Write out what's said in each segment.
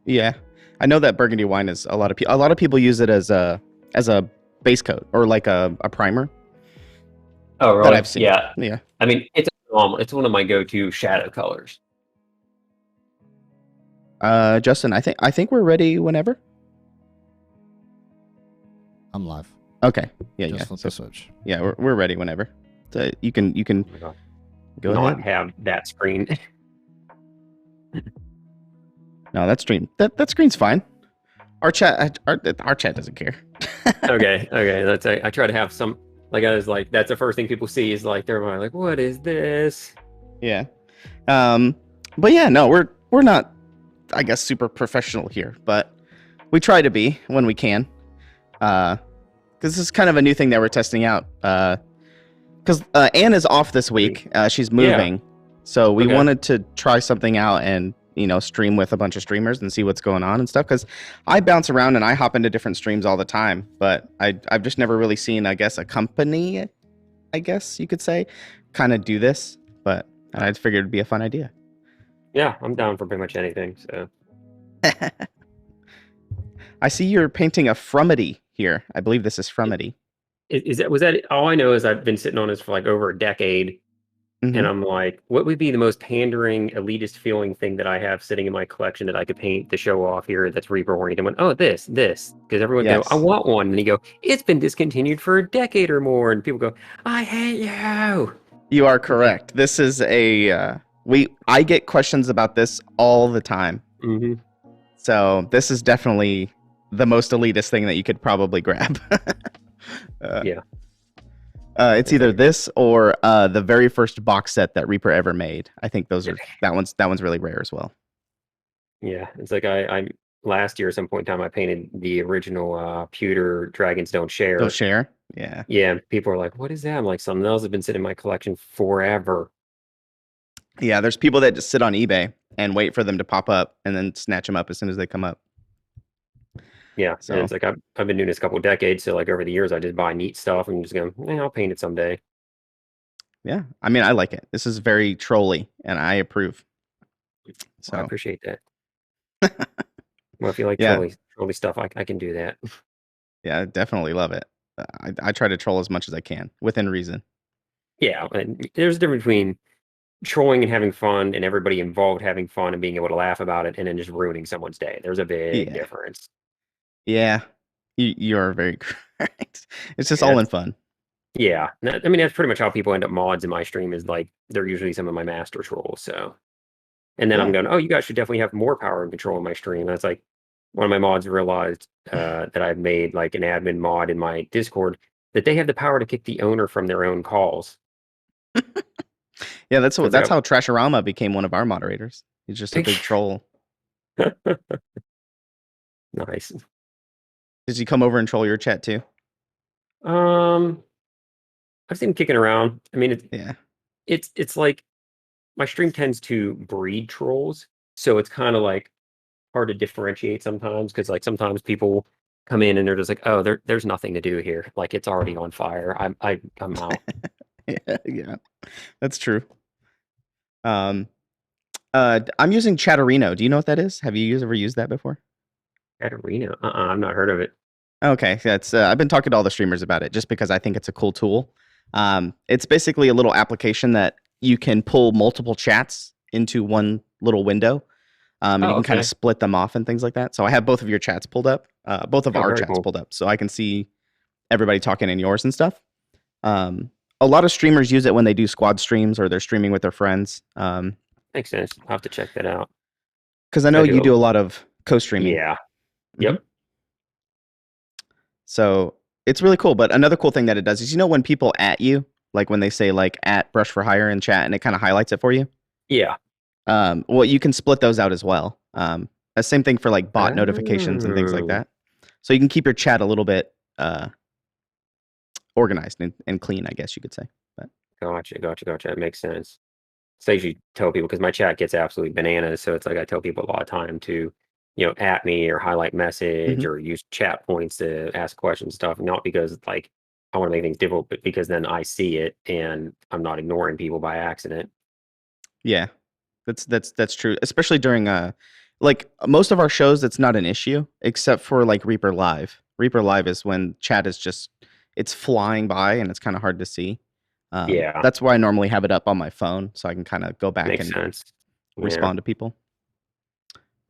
Yeah, I know that burgundy wine is a lot of people use it as a base coat or like a primer Oh, that really? I've seen. Yeah. Yeah. I mean, it's one of my go-to shadow colors. Justin, I think we're ready whenever. I'm live. Okay. Yeah, Just yeah. flip So the switch. yeah, we're ready whenever. So you can Oh my God. go Not ahead. have that screen. No, that screen's fine. Our chat doesn't care. Okay. I try to have some like I was like that's the first thing people see is like they're like, what is this? Yeah. Um, but yeah, no, we're not, I guess, super professional here, but we try to be when we can. Because this is kind of a new thing that we're testing out. Because Anne is off this week. She's moving, so we Okay. wanted to try something out and stream with a bunch of streamers and see what's going on and stuff. Because I bounce around and I hop into different streams all the time, but I've just never really seen, I guess, a company, I guess you could say, kind of do this. But I figured it'd be a fun idea. Yeah, I'm down for pretty much anything. So I see you're painting a Frumity here. I believe this is Frumity. was that all I know is I've been sitting on this for like over a decade. Mm-hmm. And I'm like, what would be the most pandering, elitist feeling thing that I have sitting in my collection that I could paint to show off here that's Reaper oriented? And went, oh, this. Because everyone go, I Yes. want one. And you go, it's been discontinued for a decade or more. And people go, I hate you. You are correct. This is a I get questions about this all the time. Mm-hmm. So this is definitely the most elitist thing that you could probably grab. Yeah. It's either this or the very first box set that Reaper ever made. I think that one's really rare as well. Yeah. It's like I last year at some point in time I painted the original pewter Dragons Don't Share. Don't share? Yeah. Yeah. People are like, what is that? I'm like, something else has been sitting in my collection forever. Yeah, there's people that just sit on eBay and wait for them to pop up and then snatch them up as soon as they come up. Yeah, So and it's like I've been doing this a couple of decades, so like over the years, I just buy neat stuff and just go, I'll paint it someday. yeah, I mean, I like it. This is very trolly, and I approve. So I appreciate that. Well, if you like yeah, trolly stuff, I can do that. yeah, I definitely love it. I try to troll as much as I can within reason. Yeah, and there's a difference between trolling and having fun, and everybody involved having fun and being able to laugh about it, and then just ruining someone's day. There's a big Yeah, difference. yeah, you're very correct. It's just Yeah, all in fun. yeah. I mean, that's pretty much how people end up mods in my stream. Is like they're usually some of my master trolls. So, and then Yeah. I'm going, oh, you guys should definitely have more power and control in my stream. And that's like one of my mods realized that I've made like an admin mod in my Discord that they have the power to kick the owner from their own calls. Yeah, that's Because how Trashorama became one of our moderators. He's just a big troll. Nice. Does he come over and troll your chat too? I've seen him kicking around. I mean, Yeah. It's like my stream tends to breed trolls, so it's kind of like hard to differentiate sometimes because like sometimes people come in and they're just like, oh, there's nothing to do here. Like it's already on fire. I'm out. Yeah, that's true. I'm using Chatterino. Do you know what that is? Have you ever used that before? Katarina? I've not heard of it. Okay, that's I've been talking to all the streamers about it just because I think it's a cool tool. It's basically a little application that you can pull multiple chats into one little window, and you can kind of split them off and things like that. So I have both of your chats pulled up, both of our chats pulled up, so I can see everybody talking in yours and stuff. A lot of streamers use it when they do squad streams or they're streaming with their friends. Makes sense. I'll have to check that out. Because I know you do a lot of co-streaming. Yeah. Yep. Mm-hmm. So it's really cool. But another cool thing that it does is, when people at you, like when they say like at Brushforhire in chat and it kind of highlights it for you. Yeah. Well, you can split those out as well. The same thing for like bot notifications and things like that. So you can keep your chat a little bit organized and clean, I guess you could say. But Gotcha. It makes sense. So I usually tell people because my chat gets absolutely bananas. So it's like I tell people a lot of time to, at me or highlight message or use chat points to ask questions and stuff. Not because like I want to make things difficult, but because then I see it and I'm not ignoring people by accident. Yeah, that's true. Especially during like most of our shows, it's not an issue except for like Reaper Live. Reaper Live is when chat is just it's flying by and it's kind of hard to see. Yeah, That's why I normally have it up on my phone so I can kind of go back makes and sense. Yeah. respond to people.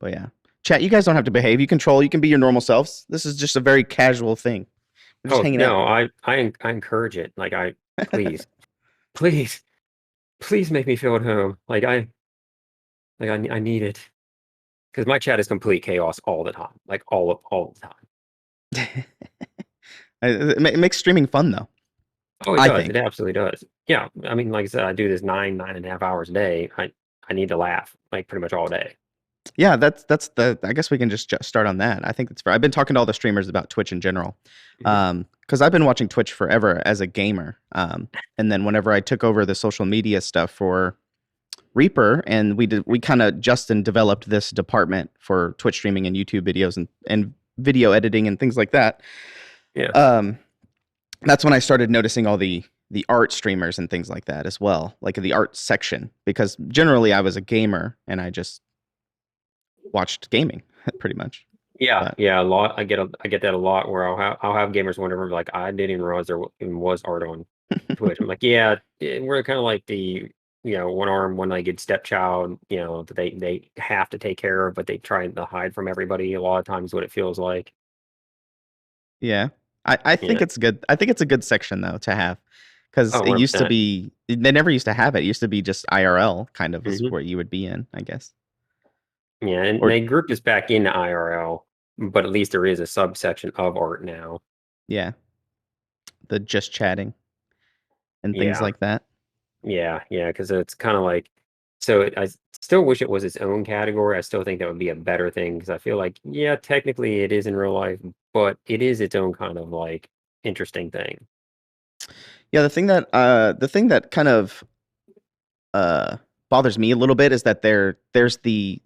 But yeah, chat, you guys don't have to behave. You control. You can be your normal selves. This is just a very casual thing. We're just Oh hanging out. no, I encourage it. Like I please, please, please make me feel at home. I need it because my chat is complete chaos all the time. Like all the time. It makes streaming fun though. Oh, it I does. It think. absolutely does. Yeah. I mean, like I said, I do this 9.5 hours a day. I need to laugh like pretty much all day. Yeah, that's the. I guess we can just start on that. I think that's fair. I've been talking to all the streamers about Twitch in general, Mhm. because I've been watching Twitch forever as a gamer. And then whenever I took over the social media stuff for Reaper, and we kind of Justin developed this department for Twitch streaming and YouTube videos and video editing and things like that. Yeah. Um, that's when I started noticing all the art streamers and things like that as well, like the art section, because generally I was a gamer and I just watched gaming pretty much. Yeah, But yeah, a lot. I get that a lot where I'll have gamers whenever like I didn't even realize there even was art on Twitch. I'm like, yeah, we're kind of like the one arm, one legged stepchild, that they have to take care of, but they try to hide from everybody. A lot of times, what it feels like. yeah, I think Yeah. it's good. I think it's a good section though to have because Oh, it used to 100%. be they never used to have it. It used to be just IRL kind of is Hmm. where you would be in, I guess. Yeah, and Or they grouped us back into IRL, but at least there is a subsection of art now. yeah, the just chatting and things Yeah. like that. Yeah, yeah, because it's kind of like, so still wish it was its own category. I still think that would be a better thing because I feel like, yeah, technically it is in real life, but it is its own kind of like interesting thing. Yeah, the thing that kind of uh bothers me a little bit is that there's the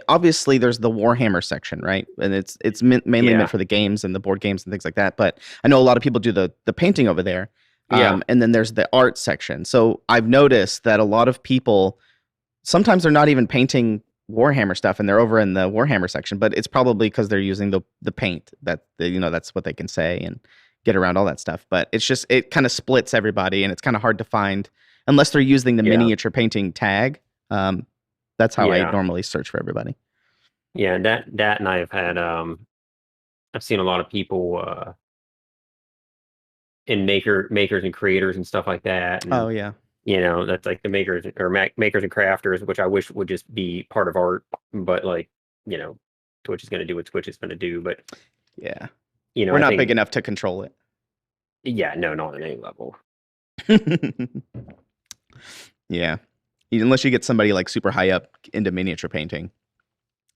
obviously there's the Warhammer section, right? And it's mainly meant Yeah, for the games and the board games and things like that. But I know a lot of people do the painting over there. yeah, And then there's the art section. So I've noticed that a lot of people sometimes they're not even painting Warhammer stuff and they're over in the Warhammer section, but it's probably because they're using the paint that's what they can say and get around all that stuff. But it's just it kind of splits everybody and it's kind of hard to find unless they're using the yeah, miniature painting tag. Um, that's how I yeah, normally search for everybody. yeah. That and I've seen a lot of people in makers and creators and stuff like that, Oh and yeah. that's like the makers or makers and crafters, which I wish would just be part of art, but like you know, Twitch is going to do what Twitch is going to do, but Yeah. We're I not big think, enough to control yeah, no, not on any level. it. Yeah. Unless you get somebody like super high up into miniature painting,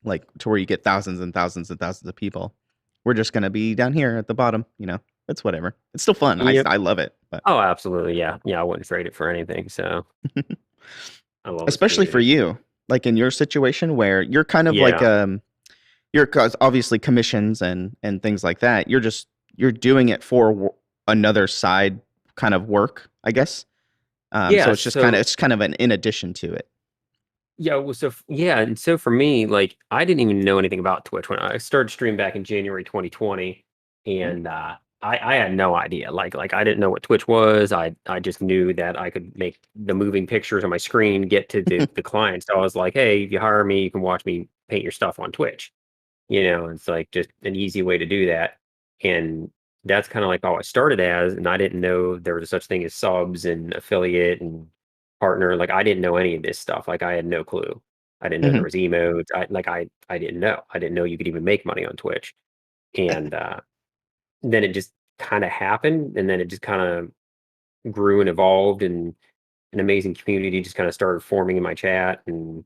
like to where you get thousands and thousands and thousands of people. We're just gonna be down here at the bottom, It's whatever. It's still fun. I Yep. I love it, but Oh, absolutely. Yeah. Yeah. I wouldn't trade it for anything. So I love this especially for community. you, like in your situation where you're kind of like Yeah. you're cause obviously commissions and things like that. You're doing it for another side kind of work, I guess. So Yeah. it's kind of an in addition to it. Yeah. Well, yeah. And so for me, like, I didn't even know anything about Twitch when I started streaming back in January 2020. Mhm. And I had no idea. Like I didn't know what Twitch was. I just knew that I could make the moving pictures on my screen get to the client. So I was like, hey, if you hire me, you can watch me paint your stuff on Twitch. It's like just an easy way to do that. And that's kind of like all I started as. And I didn't know there was such thing as subs and affiliate and partner. Like I didn't know any of this stuff. Like I had no clue. I didn't know there Mhm. was emotes. I didn't know. I didn't know you could even make money on Twitch. And then it just kind of happened. And then it just kind of grew and evolved and an amazing community just kind of started forming in my chat and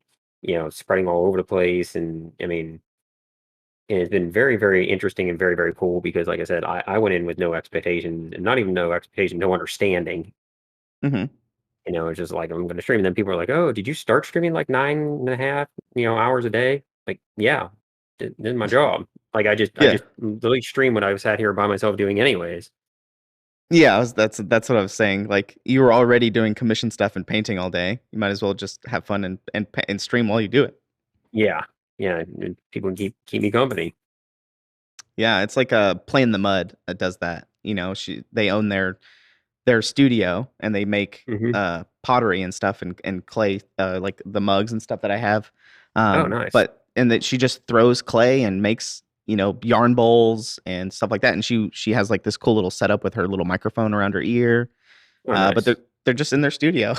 spreading all over the place. And I mean, and it's been very, very interesting and very, very cool because, like I said, I went in with no expectations and not even no expectation, no understanding. Mhm. It's just like I'm going to stream. And then people are like, "Oh, did you start streaming like 9.5, hours a day?" Like, yeah, this is my job. Like, I Yeah. just literally stream what I sat here by myself doing, anyways. Yeah, that's what I was saying. Like you were already doing commission stuff and painting all day. You might as well just have fun and stream while you do it. Yeah, yeah, and people can keep me company. Yeah, it's like a Play in the Mud that does that. You know, they own their studio and they make Hmm. pottery and stuff and clay, like the mugs and stuff that I have. Oh, nice. But and that she just throws clay and makes, you know, yarn bowls and stuff like that. And she has like this cool little setup with her little microphone around her ear. Oh, But nice. they're just in their studio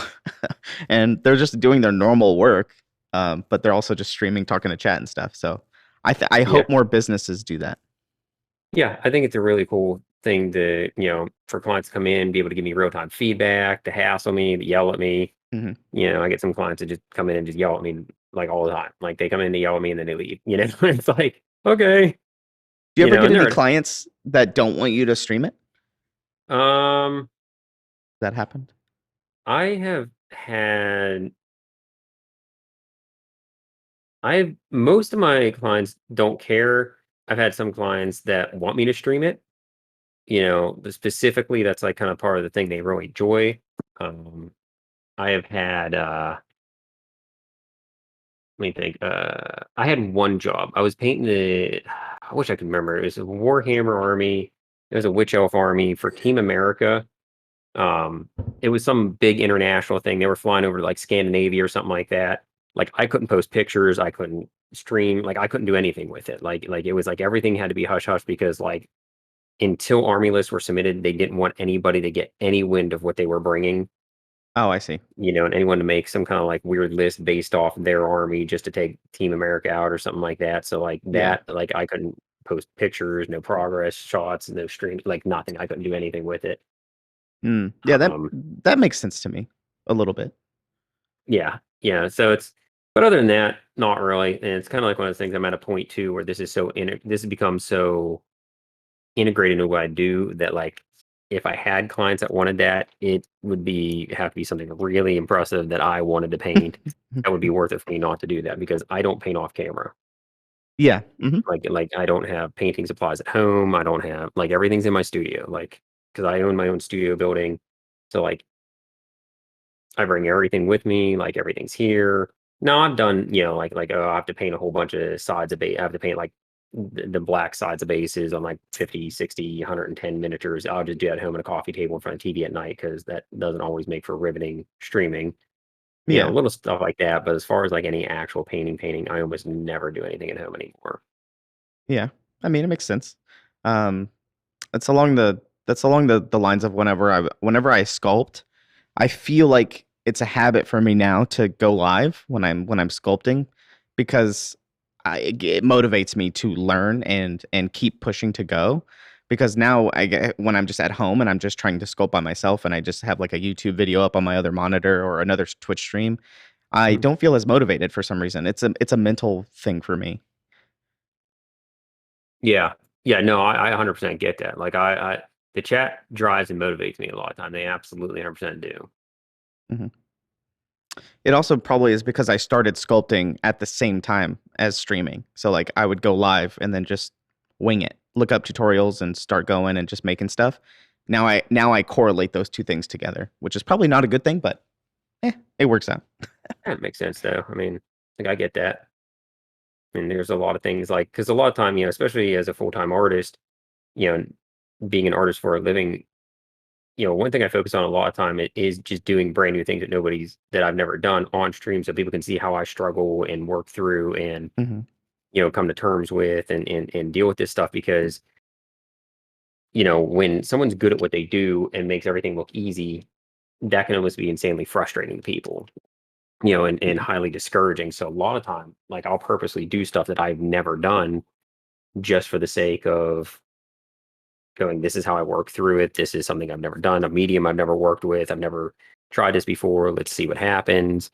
and they're just doing their normal work. But they're also just streaming, talking to chat and stuff. So I Yeah. hope more businesses do that. Yeah, I think it's a really cool thing to, for clients to come in, be able to give me real-time feedback, to hassle me, to yell at me. Mhm. I get some clients that just come in and just yell at me like all the time. Like they come in, they yell at me, and then they leave. It's like, okay, Do you ever get and any they're clients that don't want you to stream it? um That happened? I have had I most of my clients don't care. I've had some clients that want me to stream it. But specifically that's like kind of part of the thing they really enjoy. Um I have had let me think. I had one job. I was painting the. I wish I could remember. It was a Warhammer army. It was a Witch Elf army for Team America. Um, it was some big international thing. They were flying over to like Scandinavia or something like that. Like I couldn't post pictures. I couldn't stream. Like I couldn't do anything with it. Like it was like everything had to be hush hush because like until army lists were submitted, they didn't want anybody to get any wind of what they were bringing, Oh, I see. and anyone to make some kind of like weird list based off their army just to take Team America out or something like that. So like Yeah. that, like I couldn't post pictures, no progress shots, no stream, like nothing. I couldn't do anything with it. Yeah, Um, that makes sense to me a little bit. yeah, yeah. So but other than that, not really. And it's kind of like one of those things. I'm at a point too where this has become so integrated into what I do that like if I had clients that wanted that, it would have to be something really impressive that I wanted to paint. That would be worth it for me not to do that because I don't paint off camera. Yeah. Mhm. Like I don't have painting supplies at home. I don't have like everything's in my studio. Like because I own my own studio building, so like I bring everything with me. Like everything's here. No, I've done like oh I have to paint a whole bunch of sides of base. I have to paint like the black sides of bases on like 50, 60, 110 miniatures. I'll just do it at home at a coffee table in front of TV at night because that doesn't always make for riveting streaming. Yeah. Little stuff like that. But as far as like any actual painting, I almost never do anything at home anymore. Yeah. I mean, it makes sense. Um, that's along the lines of whenever I sculpt, I feel like it's a habit for me now to go live when I'm sculpting because it motivates me to learn and keep pushing to go because now I get when I'm just at home and I'm just trying to sculpt by myself and I just have like a YouTube video up on my other monitor or another Twitch stream, I Mhm. don't feel as motivated for some reason. It's a mental thing for me. Yeah. Yeah. No, I 100% get that. Like the chat drives and motivates me a lot of time. They absolutely 100% do. Mhm. It also probably is because I started sculpting at the same time as streaming. So like I would go live and then just wing it, look up tutorials and start going and just making stuff. Now I correlate those two things together, which is probably not a good thing, but it works out. That makes sense though. I mean, like I get that. I mean, there's a lot of things like because a lot of time, especially as a full-time artist, you know, being an artist for a living, one thing I focus on a lot of time is just doing brand new things that I've never done on stream so people can see how I struggle and work through and, Hmm. come to terms with and deal with this stuff because, when someone's good at what they do and makes everything look easy, that can almost be insanely frustrating to people, and Yeah. highly discouraging. So a lot of time, like I'll purposely do stuff that I've never done just for the sake of going, this is how I work through it. This is something I've never done, a medium I've never worked with. I've never tried this before. Let's see what happens.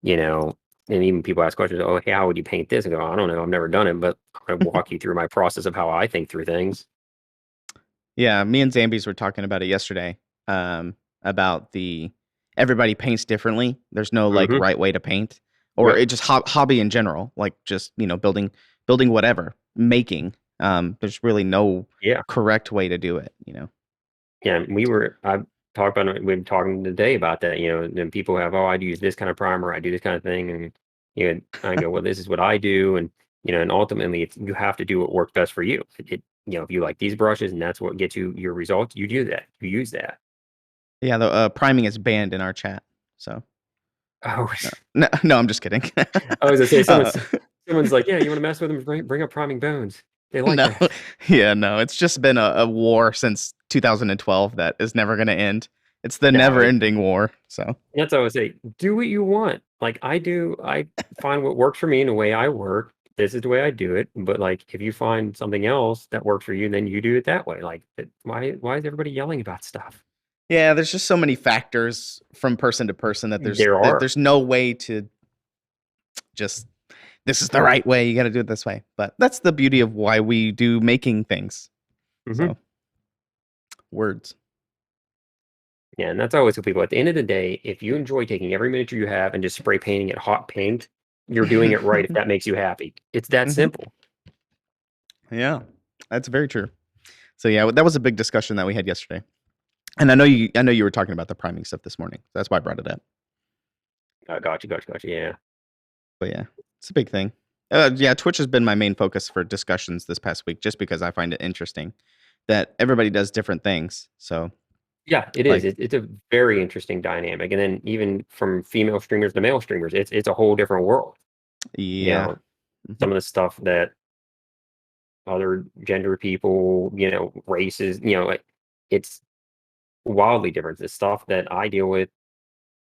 You know, and even people ask questions, oh, hey, how would you paint this? I go, I don't know. I've never done it, but I'm going to walk you through my process of how I think through things. Yeah, me and Zambies were talking about it yesterday. About the everybody paints differently. There's no like Hmm. right way to paint, or Yep. it just hobby in general, like just building whatever, making. There's really no Yeah. correct way to do it. You know. Yeah. I talked about it. We've been talking today about that, and people have, oh, I'd use this kind of primer. I do this kind of thing. And, I go, well, this is what I do, and and ultimately, you have to do what works best for you. If you like these brushes and that's what gets you your results, you do that. You use that. Yeah, the priming is banned in our chat. So Oh, no, I'm just kidding. I was gonna say uh, someone's like, yeah, you want to mess with them? Bring up priming bones. They like no, that. yeah, no. It's just been a war since 2012 that is never going to end. It's the No, never-ending war. So that's what I would say. Do what you want. Like I do. I find what works for me in the way I work. This is the way I do it. But like, if you find something else that works for you, then you do it that way. Like, why is everybody yelling about stuff? yeah, there's just so many factors from person to person that There are. there's no way to just this is the right way. You got to do it this way. But that's the beauty of why we do making things. Hmm. So words. Yeah, and that's always tell people. At the end of the day, if you enjoy taking every miniature you have and just spray painting it hot paint, you're doing it right. If that makes you happy, it's that Hmm. simple. Yeah, that's very true. So yeah, that was a big discussion that we had yesterday. And I know you were talking about the priming stuff this morning. That's why I brought it up. Gotcha. Yeah. But yeah, it's a big thing. Yeah, Twitch has been my main focus for discussions this past week, just because I find it interesting that everybody does different things. So Yeah, it is. like, It's a very interesting dynamic. And then even from female streamers to male streamers, it's a whole different world. You yeah, know, hmm some of the stuff that other gender people, races, like it's wildly different. The stuff that I deal with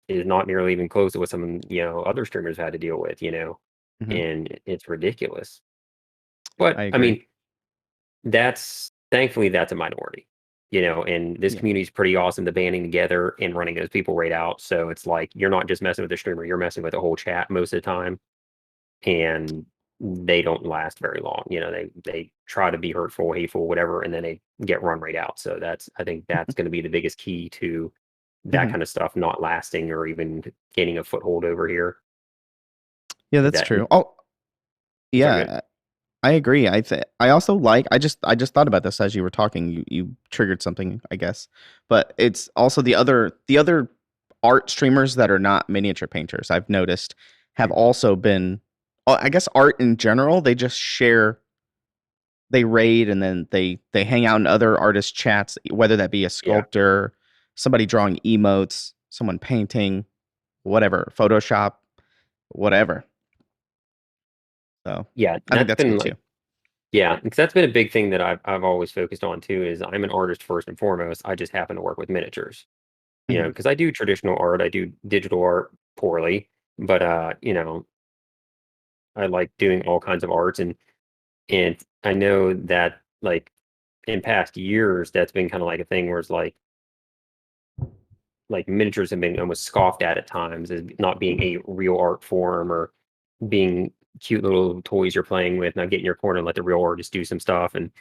is not nearly even close to what some, other streamers had to deal with, hmm and it's ridiculous. But I I agree. mean, thankfully that's a minority, and this Yeah, community is pretty awesome to banding together and running those people right out. So it's like you're not just messing with the streamer, you're messing with the whole chat most of the time, and they don't last very long. They try to be hurtful, hateful, whatever, and then they get run right out. So I think that's going to be the biggest key to that hmm kind of stuff not lasting or even gaining a foothold over here. yeah, Is that's that true. Oh, sorry, good. yeah, I agree. I also like. I just thought about this as you were talking. You triggered something, I guess. But it's also the other art streamers that are not miniature painters. I've noticed have also been. I guess art in general. They just share. They raid and then they hang out in other artist chats, whether that be a Yeah, sculptor, somebody drawing emotes, someone painting, whatever, Photoshop, whatever. So yeah, I think that's that's been good too. like. Yeah, because that's been a big thing that I've always focused on too. Is I'm an artist first and foremost. I just happen to work with miniatures, Hmm. because I do traditional art, I do digital art poorly, but I like doing all kinds of arts, and I know that like in past years that's been kind of like a thing where it's like miniatures have been almost scoffed at times as not being a real art form or being cute little toys you're playing with. Now get in your corner and let the real artist do some stuff, and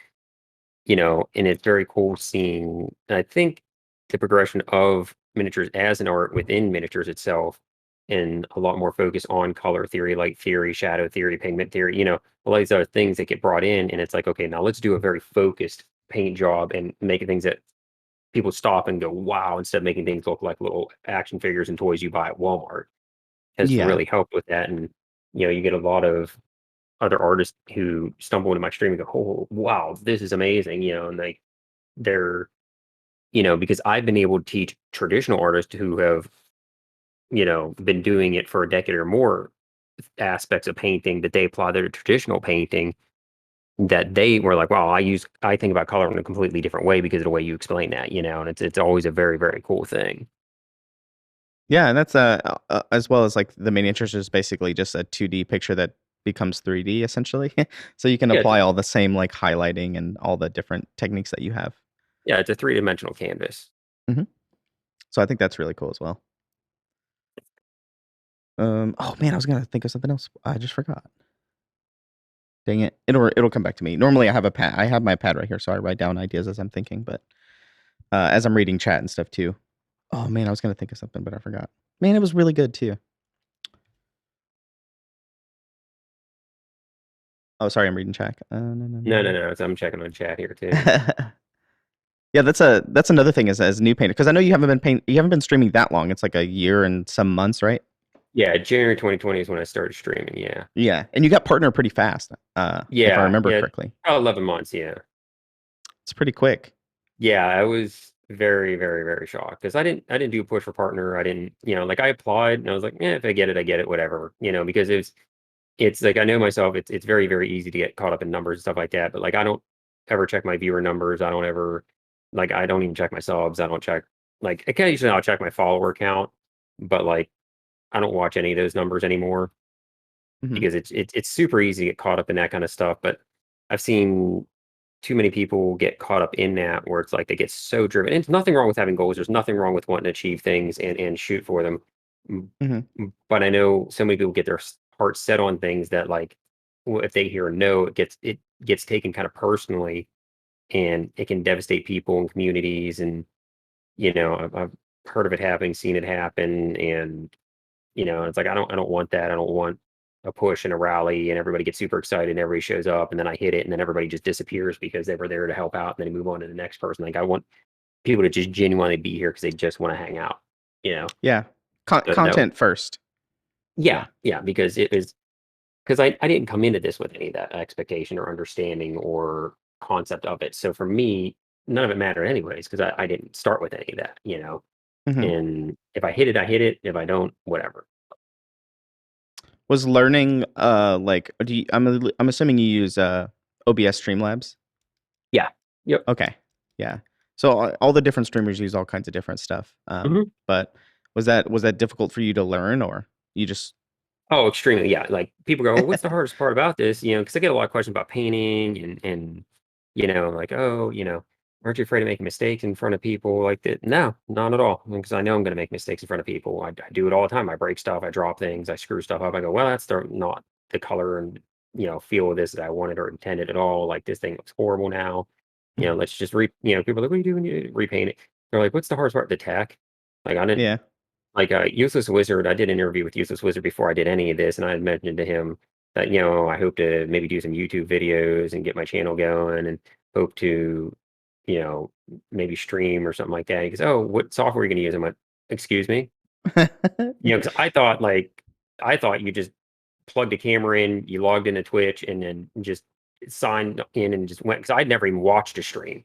it's very cool seeing, I think, the progression of miniatures as an art within miniatures itself, and a lot more focus on color theory, light theory, shadow theory, pigment theory, all these other things that get brought in. And it's like, okay, now let's do a very focused paint job and make things that people stop and go, wow, instead of making things look like little action figures and toys you buy at Walmart, has Yeah. really helped with that. And, you get a lot of other artists who stumble into my stream and go, oh, wow, this is amazing, and they're because I've been able to teach traditional artists who have been doing it for a decade or more aspects of painting that they apply their traditional painting, that they were like, wow, I think about color in a completely different way because of the way you explain that, and it's always a very, very cool thing. Yeah, and that's as well as like the miniatures is basically just a 2D picture that becomes 3D essentially. So you can Yeah, apply all the same like highlighting and all the different techniques that you have. it's a three-dimensional canvas. Hmm. So I think that's really cool as well. Oh man, I was gonna think of something else. I just forgot. Dang it! It'll come back to me. Normally, I have a pad. I have my pad right here, so I write down ideas as I'm thinking. But as I'm reading chat and stuff too. Oh man, I was gonna think of something, but I forgot. Man, it was really good too. Oh, sorry, I'm reading chat. No, no, No, no, no. no. So I'm checking on chat here too. Yeah, that's another thing as new painter because I know you haven't been streaming that long. It's like a year and some months, right? Yeah, January 2020 is when I started streaming. Yeah. Yeah, and you got partner pretty fast, if I Yeah. remember Yeah. correctly. About 11 months. Yeah. It's pretty quick. Yeah. I was very, very, very shocked because I didn't do push for partner. I didn't, like I applied and I was like, yeah, if I get it, whatever, because it's like I know myself, it's very, very easy to get caught up in numbers and stuff like that. But like I don't ever check my viewer numbers. I don't ever like I don't even check my subs. I don't check like occasionally I'll check my follower count, but like I don't watch any of those numbers anymore Mhm, because it's super easy to get caught up in that kind of stuff. But I've seen too many people get caught up in that where it's like they get so driven. And there's nothing wrong with having goals. There's nothing wrong with wanting to achieve things and shoot for them. mhm, But I know so many people get their hearts set on things that like if they hear a no, it gets taken kind of personally and it can devastate people and communities. And I've heard of it happening, seen it happen, and it's like I don't want that. I don't want a push and a rally and everybody gets super excited and everybody shows up and then I hit it and then everybody just disappears because they were there to help out and then they move on to the next person. Like I want people to just genuinely be here because they just want to hang out. You know, yeah. no, Content first. yeah, Yeah, yeah, because it was because I didn't come into this with any of that expectation or understanding or concept of it. So for me, none of it mattered anyways because I didn't start with any of that. mhm. And if I hit it, I hit it. If I don't, whatever. Was learning, like, I'm assuming you use, OBS Streamlabs? Yeah. Yep. Okay, yeah. So, all the different streamers use all kinds of different stuff, Mhm. but was that difficult for you to learn, or you just Oh, extremely. Yeah. Like people go, well, what's the hardest part about this? Because I get a lot of questions about painting and like, oh, aren't you afraid of making mistakes in front of people like that? No, not at all. Because I know I'm going to make mistakes in front of people. I do it all the time. I break stuff, I drop things, I screw stuff up. I go, well, not the color and feel of this that I wanted or intended at all. Like this thing looks horrible now. Mhm. Let's just people are like, what do you do when you repaint it? They're like, what's the hardest part? The tech. Like I didn't Yeah. like, Useless Wizard, I did an interview with Useless Wizard before I did any of this, and I had mentioned to him that, I hope to maybe do some YouTube videos and get my channel going and hope to, you know, maybe stream or something like that. He goes, "Oh, what software are you gonna use?" I went, "Excuse me?" Because I thought you just plugged a camera in, you logged into Twitch, and then just signed in and just went. Because I'd never even watched a stream.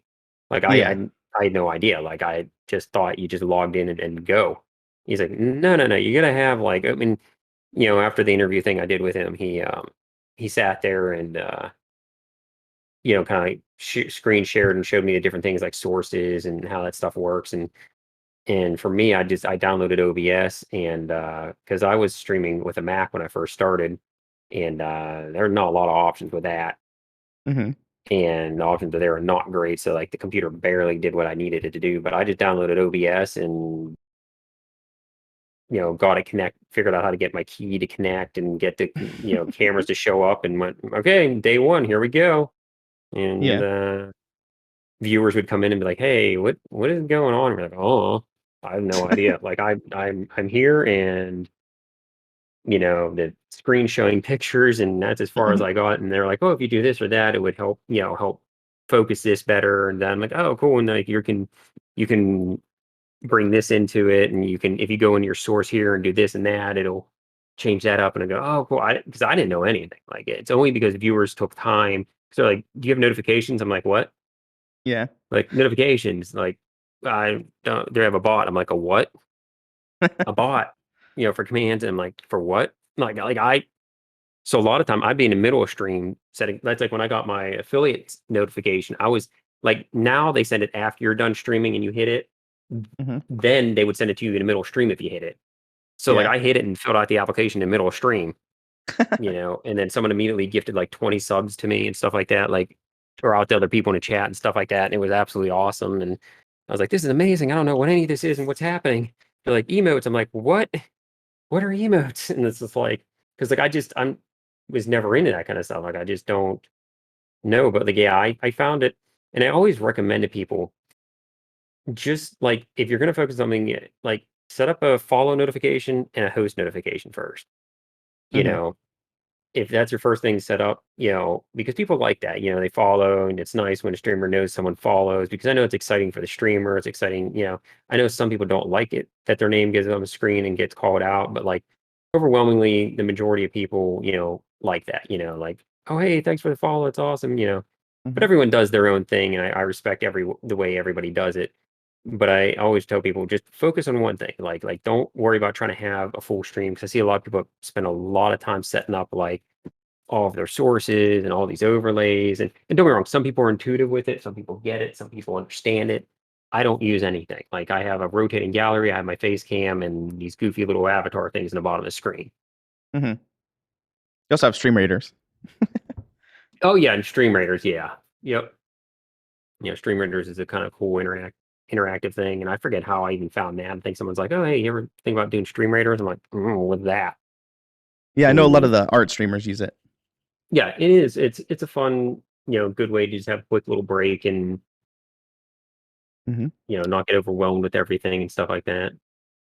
Like Yeah. I had no idea. Like I just thought you just logged in and go. He's like, no, no, no. You gotta have like. I mean, after the interview thing I did with him, he sat there and kind of screen shared and showed me the different things like sources and how that stuff works. And for me, I downloaded OBS and because I was streaming with a Mac when I first started, and there are not a lot of options with that, Mhm. and the options there are not great. So like the computer barely did what I needed it to do. But I just downloaded OBS and got it connect, figured out how to get my key to connect and get the cameras to show up, and went okay, day one, here we go. And Yeah. viewers would come in and be like, "Hey, what is going on?" We're like, "Oh, I have no idea." Like I'm here, and the screen showing pictures, and that's as far as I got. And they're like, "Oh, if you do this or that, it would help, help focus this better." And then I'm like, "Oh, cool." And like you can bring this into it, and you can if you go into your source here and do this and that, it'll change that up. And I go, "Oh, cool." Because I didn't know anything. Like it's only because viewers took time. So like, do you have notifications? I'm like, what? Yeah. Like notifications, like I don't they have a bot. I'm like, a what? A bot, for commands. And I'm like, for what? Like I so a lot of time I'd be in the middle of stream setting. That's like when I got my affiliate notification. I was like, now they send it after you're done streaming and you hit it. Mhm. Then they would send it to you in the middle of stream if you hit it. So like Yeah. I hit it and filled out the application in the middle of stream, and then someone immediately gifted like 20 subs to me and stuff like that, like or out to other people in the chat and stuff like that. And it was absolutely awesome. And I was like, this is amazing. I don't know what any of this is and what's happening. They're like emotes. I'm like, what? What are emotes? And it's just like, because like I'm was never into that kind of stuff. Like I just don't know. But like yeah, I found it, and I always recommend to people just like if you're gonna focus on something, like set up a follow notification and a host notification first. You Mhm. know, if that's your first thing set up, because people like that, they follow, and it's nice when a streamer knows someone follows because I know it's exciting for the streamer. It's exciting, I know some people don't like it that their name gets on the screen and gets called out, but like overwhelmingly the majority of people, like that, like, oh, hey, thanks for the follow. It's awesome, but Mhm. everyone does their own thing. And I respect the way everybody does it. But I always tell people just focus on one thing. Like don't worry about trying to have a full stream. Cause I see a lot of people spend a lot of time setting up like all of their sources and all these overlays. And don't get me wrong, some people are intuitive with it, some people get it, some people understand it. I don't use anything. Like I have a rotating gallery, I have my face cam and these goofy little avatar things in the bottom of the screen. Mhm. You also have stream raiders. Oh yeah, and Stream Raiders, yeah. Yep. Stream Raiders is a kind of cool interactive thing. And I forget how I even found that. I think someone's like, oh hey, you ever think about doing Stream Raiders? I'm like, with that. Yeah, I know a lot And of the art streamers use it. yeah, it is. It's a fun, good way to just have a quick little break and Mhm. not get overwhelmed with everything and stuff like that.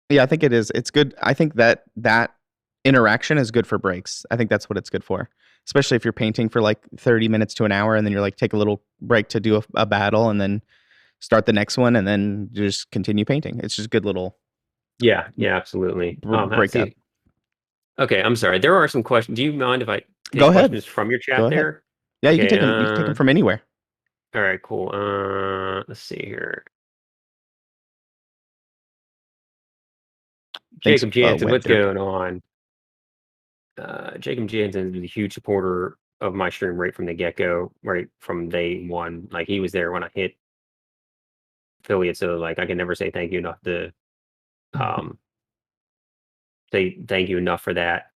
Yeah, I think it is. It's good. I think that interaction is good for breaks. I think that's what it's good for, especially if you're painting for like 30 minutes to an hour, and then you're like take a little break to do a battle, and then start the next one, and then just continue painting. It's just a good little Yeah, yeah, absolutely. Let's break up. see. Okay, I'm sorry. There are some questions. Do you mind if I Go take ahead. questions from your Go chat ahead. there? Yeah, you can Okay, take them. You can take them from anywhere. all right, cool. Let's see here. Thanks, Jacob Jansen, Web what's Derp. going on? Jacob Jansen is a huge supporter of my stream right from the get-go, right from day one. Like he was there when I hit affiliate, so like I can never say thank you enough to um say thank you enough for that.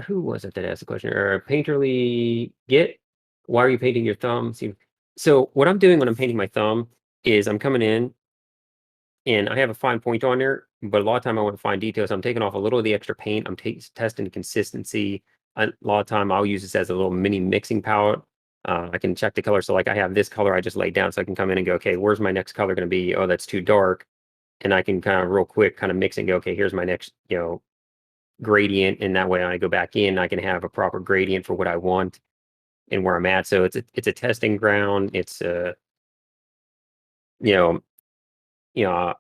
Who was it that asked the question? Or Painterly Git, why are you painting your thumb? See, so what I'm doing when I'm painting my thumb is I'm coming in and I have a fine point on there, but a lot of time I want to find details. I'm taking off a little of the extra paint. I'm testing consistency. A lot of time I'll use this as a little mini mixing palette. I can check the color. So like I have this color I just laid down, so I can come in and go, okay, where's my next color going to be? Oh, that's too dark. And I can kind of real quick kind of mix and go, okay, here's my next, gradient. And that way when I go back in, I can have a proper gradient for what I want and where I'm at. So it's a testing ground. It's you know, you know,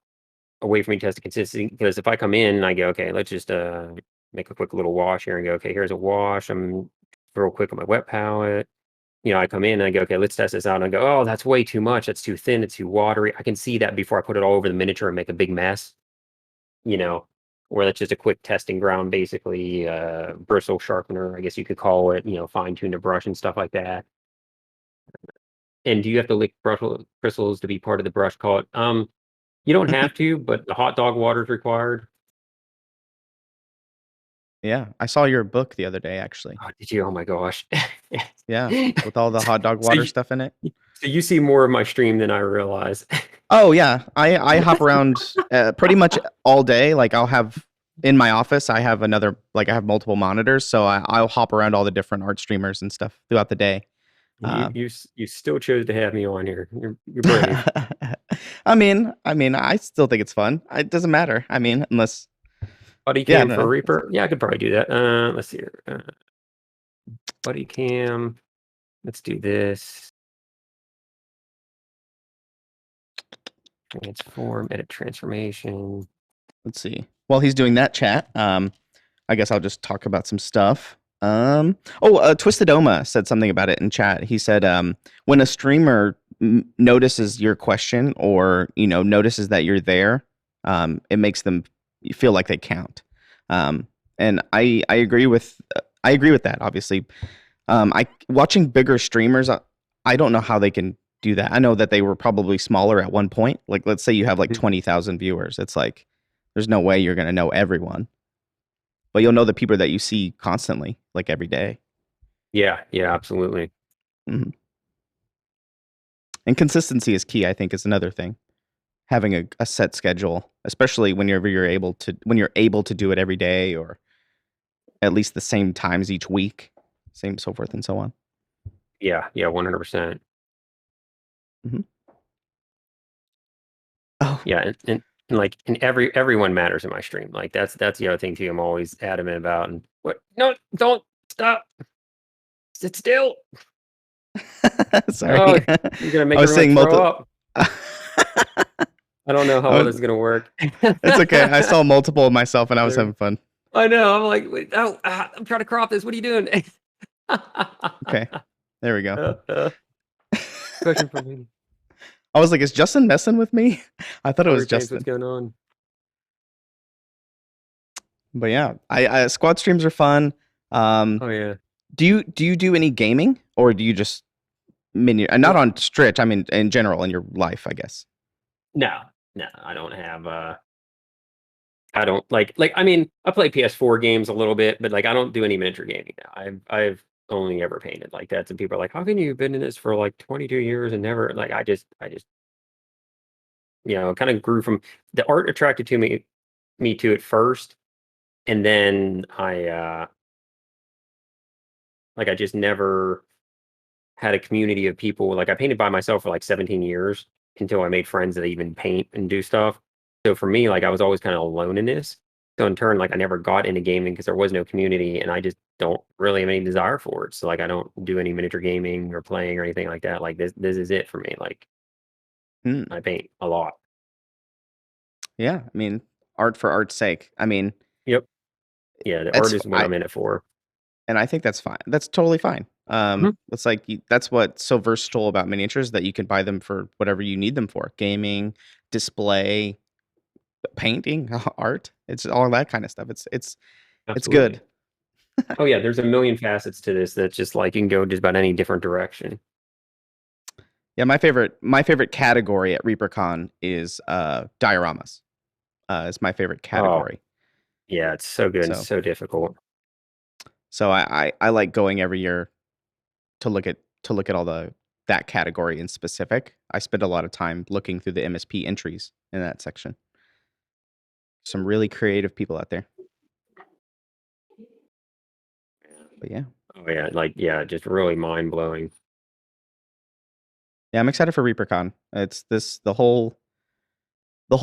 a way for me to test the consistency. Because if I come in and I go, okay, let's just make a quick little wash here and go, okay, here's a wash. I'm real quick on my wet palette. I come in and I go, okay, let's test this out. And I go, oh, that's way too much. That's too thin. It's too watery. I can see that before I put it all over the miniature and make a big mess, you know, where that's just a quick testing ground, basically, bristle sharpener, I guess you could call it, fine tune the brush and stuff like that. And do you have to lick brush bristles to be part of the brush cut? You don't have to, but the hot dog water is required. Yeah, I saw your book the other day, actually. Oh, did you? Oh my gosh. Yeah, with all the hot dog So water you, stuff in it. so you see more of my stream than I realize. Oh yeah, I hop around pretty much all day. Like I'll have in my office, I have I have multiple monitors, so I'll hop around all the different art streamers and stuff throughout the day. You still chose to have me on here. You're brave. I still think it's fun. It doesn't matter. I mean, unless Buddy yeah, I cam don't for know. Reaper. Yeah, I could probably do that. Let's see here. Buddy cam. Let's do this. Transform, edit transformation. Let's see. While he's doing that chat, I guess I'll just talk about some stuff. Twisted Oma said something about it in chat. He said, when a streamer notices your question or notices that you're there, it makes them feel like they count. And I agree with that. Obviously, I watching bigger streamers. I don't know how they can do that. I know that they were probably smaller at one point. Like let's say you have like 20,000 viewers. It's like there's no way you're gonna know everyone, but you'll know the people that you see constantly, like every day. Yeah, absolutely. Mhm. And consistency is key. I think is another thing. Having a set schedule, especially whenever you're able to do it every day or at least the same times each week, same so forth and so on. Yeah, 100%. Mm-hmm. Oh yeah, and like everyone matters in my stream. Like that's the other thing too. I'm always adamant about. And what? No, don't stop. Sit still. sorry. Oh, you're gonna make I was everyone saying throw multiple. up. I don't know how well this is gonna work. It's okay. I saw multiple of myself and I was There- having fun. I know. I'm like, wait, oh, I'm trying to crop this. What are you doing? Okay, there we go. Question from me. I was like, is Justin messing with me? I thought it was Sorry, Pants. What's Justin. going on? But yeah, I squad streams are fun. Um, Oh yeah. do you do any gaming, or do you just mini? Not on Stritch. I mean, in general, in your life, I guess. No, no, I don't have. I don't like. I mean, I play PS4 games a little bit, but like I don't do any miniature gaming now. I've only ever painted like that. And people are like, "How can you have been in this for like 22 years and never?" Like I just kind of grew from the art attracted to me to it first, and then I just never had a community of people. Like I painted by myself for like 17 years until I made friends that even paint and do stuff. So for me, like I was always kind of alone in this. So in turn, like I never got into gaming because there was no community and I just don't really have any desire for it. So like I don't do any miniature gaming or playing or anything like that. Like this is it for me. Like Hmm. I paint a lot. Yeah, I mean, art for art's sake. I mean, Yep. Yeah, the art it's is what I I'm in it for. and I think that's fine. That's totally fine. Mhm. It's like that's what's so versatile about miniatures that you can buy them for whatever you need them for: gaming, display, painting, art. It's all that kind of stuff. It's good. Absolutely. Oh yeah, there's a million facets to this that's just like you can go just about any different direction. Yeah, my favorite category at ReaperCon is dioramas. Is my favorite Oh, category. yeah, it's so good and So so difficult. so I like going every year to look at all that category in specific. I spend a lot of time looking through the MSP entries in that section. Some really creative people out there. But yeah. Oh yeah, yeah, just really mind blowing. Yeah, I'm excited for ReaperCon. It's the whole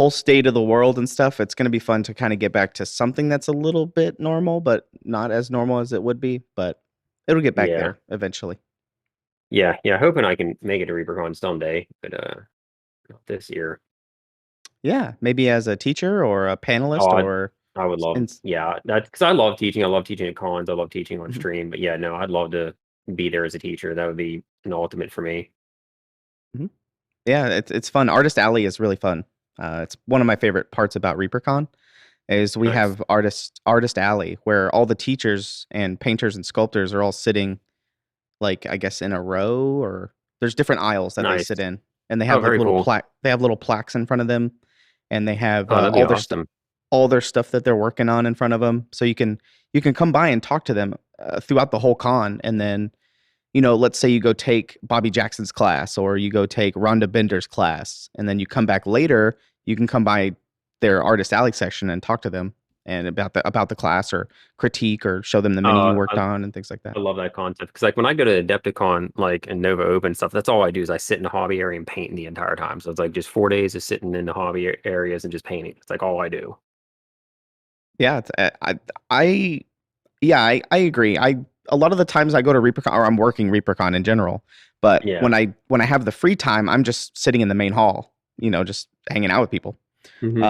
state of the world and stuff. It's going to be fun to kind of get back to something that's a little bit normal, but not as normal as it would be. But it'll get back Yeah, there eventually. yeah. Hoping I can make it to ReaperCon someday, but not this year. Yeah, maybe as a teacher or a Oh, panelist or I would love, in. yeah, that because I love teaching. I love teaching at cons. I love teaching on Mhm, stream. But yeah, no, I'd love to be there as a teacher. That would be an ultimate for me. mhm. Yeah, it's fun. Artist Alley is really fun. It's one of my favorite parts about ReaperCon is we Nice, have artist alley where all the teachers and painters and sculptors are all sitting like I guess in a row, or there's different aisles that they nice. sit in, and they Oh, have like very cool. little plaques in front of them, and they have Oh, that'd be awesome. all their stuff that they're working on in front of them, so you can come by and talk to them throughout the whole con, and then let's say you go take Bobby Jackson's class or you go take Rhonda Bender's class, and then you come back later, you can come by their artist alley section and talk to them and about the class or critique or show them the mini you Uh, worked I, on and things like that. I love that concept because like when I go to Adepticon, like and Nova Open stuff, that's all I do is I sit in the hobby area and paint the entire time. So it's like just 4 days of sitting in the hobby areas and just painting. It's like all I do. Yeah, I yeah, I agree. A lot of the times I go to ReaperCon or I'm working ReaperCon in general, but Yeah. when I have the free time, I'm just sitting in the main hall, just hanging out with people. Hmm.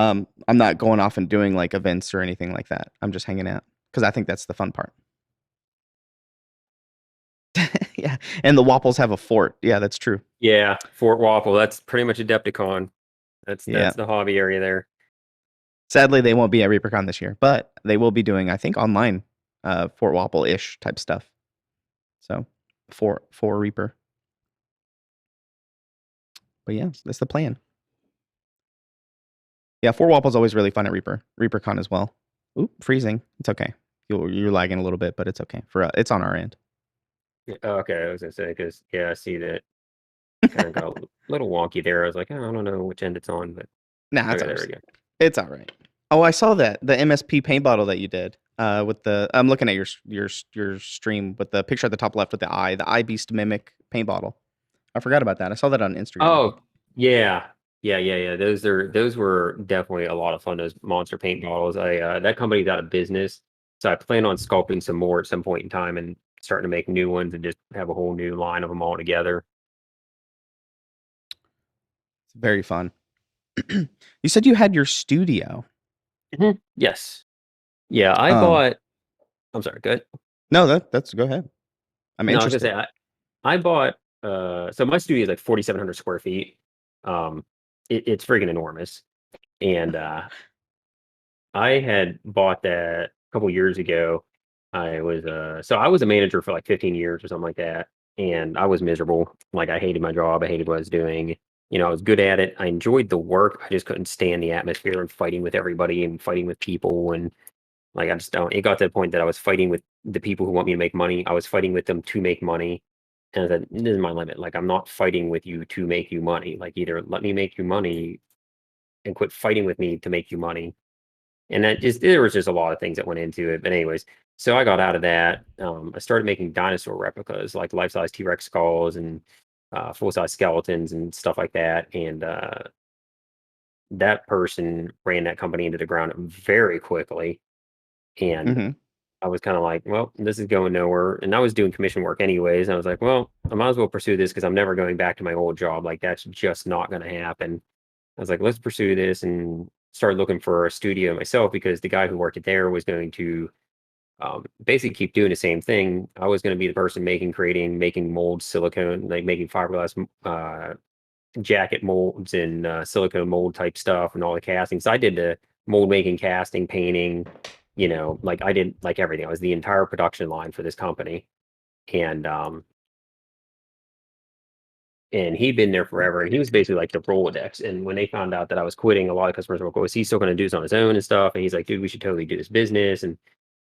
I'm not going off and doing like events or anything like that. I'm just hanging out because I think that's the fun part. Yeah, and the Wapples have a fort. Yeah, that's true. Yeah. Fort Waffle. That's pretty much Adepticon. That's Yeah. the hobby area there. Sadly, they won't be at ReaperCon this year, but they will be doing, I think, online, Fort Wapple ish type stuff. So, for Reaper. But yeah, that's the plan. Yeah, Fort Wapple's always really fun at ReaperCon as well. Oop, freezing. It's okay. You're lagging a little bit, but it's okay. It's on our end. Yeah, okay, I was gonna say because yeah, I see that kind of got a little wonky there. I was like, oh, I don't know which end it's on, but Nah, it's okay, there ours. we go. It's all right. Oh, I saw that the MSP paint bottle that you did. With the I'm looking at your stream with the picture at the top left with the eye beast mimic paint bottle. I forgot about that. I saw that on Instagram, I Oh, think. yeah. Yeah. Those were definitely a lot of fun, those monster paint models. I that company's out of business. So I plan on sculpting some more at some point in time and starting to make new ones and just have a whole new line of them all together. It's very fun. You said you had your studio. Mhm. Yes. Yeah, I Um, bought. I'm sorry. Good. no, that's go ahead. I'm No, I was gonna interested. say I bought. So my studio is like 4,700 square feet. Um, it's freaking enormous, and I had bought that a couple years ago. I was a manager for like 15 years or something like that, and I was miserable. Like I hated my job. I hated what I was doing. I was good at it. I enjoyed the work. I just couldn't stand the atmosphere and fighting with everybody and fighting with people. And like I just don't. It got to the point that I was fighting with the people who want me to make money. I was fighting with them to make money. And I said, this is my limit. Like I'm not fighting with you to make you money. Like either let me make you money and quit fighting with me to make you money. And that just there was just a lot of things that went into it. But anyways, so I got out of that. I started making dinosaur replicas, like life-size T-Rex skulls and full-size skeletons and stuff like that. And that person ran that company into the ground very quickly. And Hmm. I was kind of like, well, this is going nowhere. And I was doing commission work anyways. And I was like, well, I might as well pursue this because I'm never going back to my old job. Like that's just not going to happen. I was like, let's pursue this and start looking for a studio myself because the guy who worked it there was going to basically keep doing the same thing. I was going to be the person creating, making molds, silicone, like making fiberglass jacket molds and silicone mold type stuff and all the castings. I did the mold making, casting, painting, like I did like everything. I was the entire production line for this company. And and he'd been there forever and he was basically like the Rolodex. And when they found out that I was quitting, a lot of customers were like, "Oh, is he still going to do this on his own and stuff?" And he's like, "Dude, we should totally do this business." And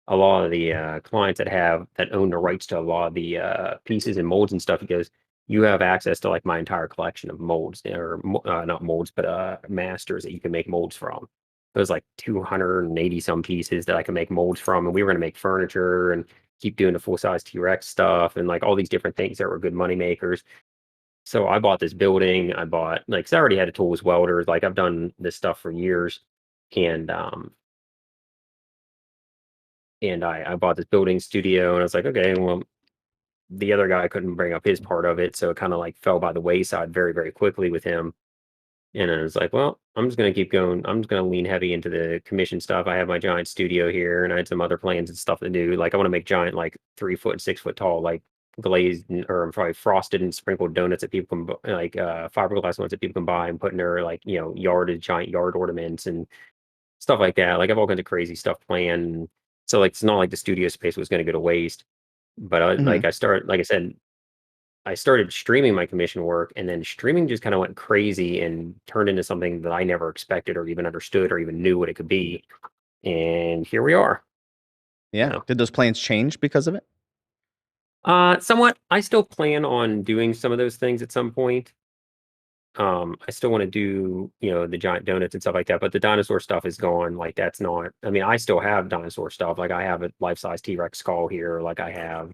a lot of the clients that own the rights to a lot of the pieces and molds and stuff, he goes, "You have access to like my entire collection of molds or not molds, but masters that you can make molds from." There's like 280 some pieces that I can make molds from. And we were going to make furniture and keep doing the full size T-Rex stuff and like all these different things that were good money makers. So I bought this building. I bought like, 'cause I already had a tools welder. Like I've done this stuff for years, and I bought this building studio, and I was like, okay, well, the other guy couldn't bring up his part of it, so it kind of like fell by the wayside very very quickly with him. And I was like, well, I'm just gonna keep going. I'm just gonna lean heavy into the commission stuff. I have my giant studio here, and I had some other plans and stuff to do. Like I want to make giant, like 3 foot and 6 foot tall, like glazed or I'm probably frosted and sprinkled donuts that people can like fiberglass ones that people can buy and put in their like yarded giant yard ornaments and stuff like that. Like I've all kinds of crazy stuff planned. So like it's not like the studio space was going to go to waste. But Hmm. like I said, I started streaming my commission work, and then streaming just kind of went crazy and turned into something that I never expected or even understood or even knew what it could be. And here we are. You Yeah. know, Did those plans change because of it? somewhat. I still plan on doing some of those things at some point. I still want to do, the giant donuts and stuff like that, but the dinosaur stuff is gone. Like that's not. I mean, I still have dinosaur stuff. Like I have a life-size T-Rex skull here. Like I have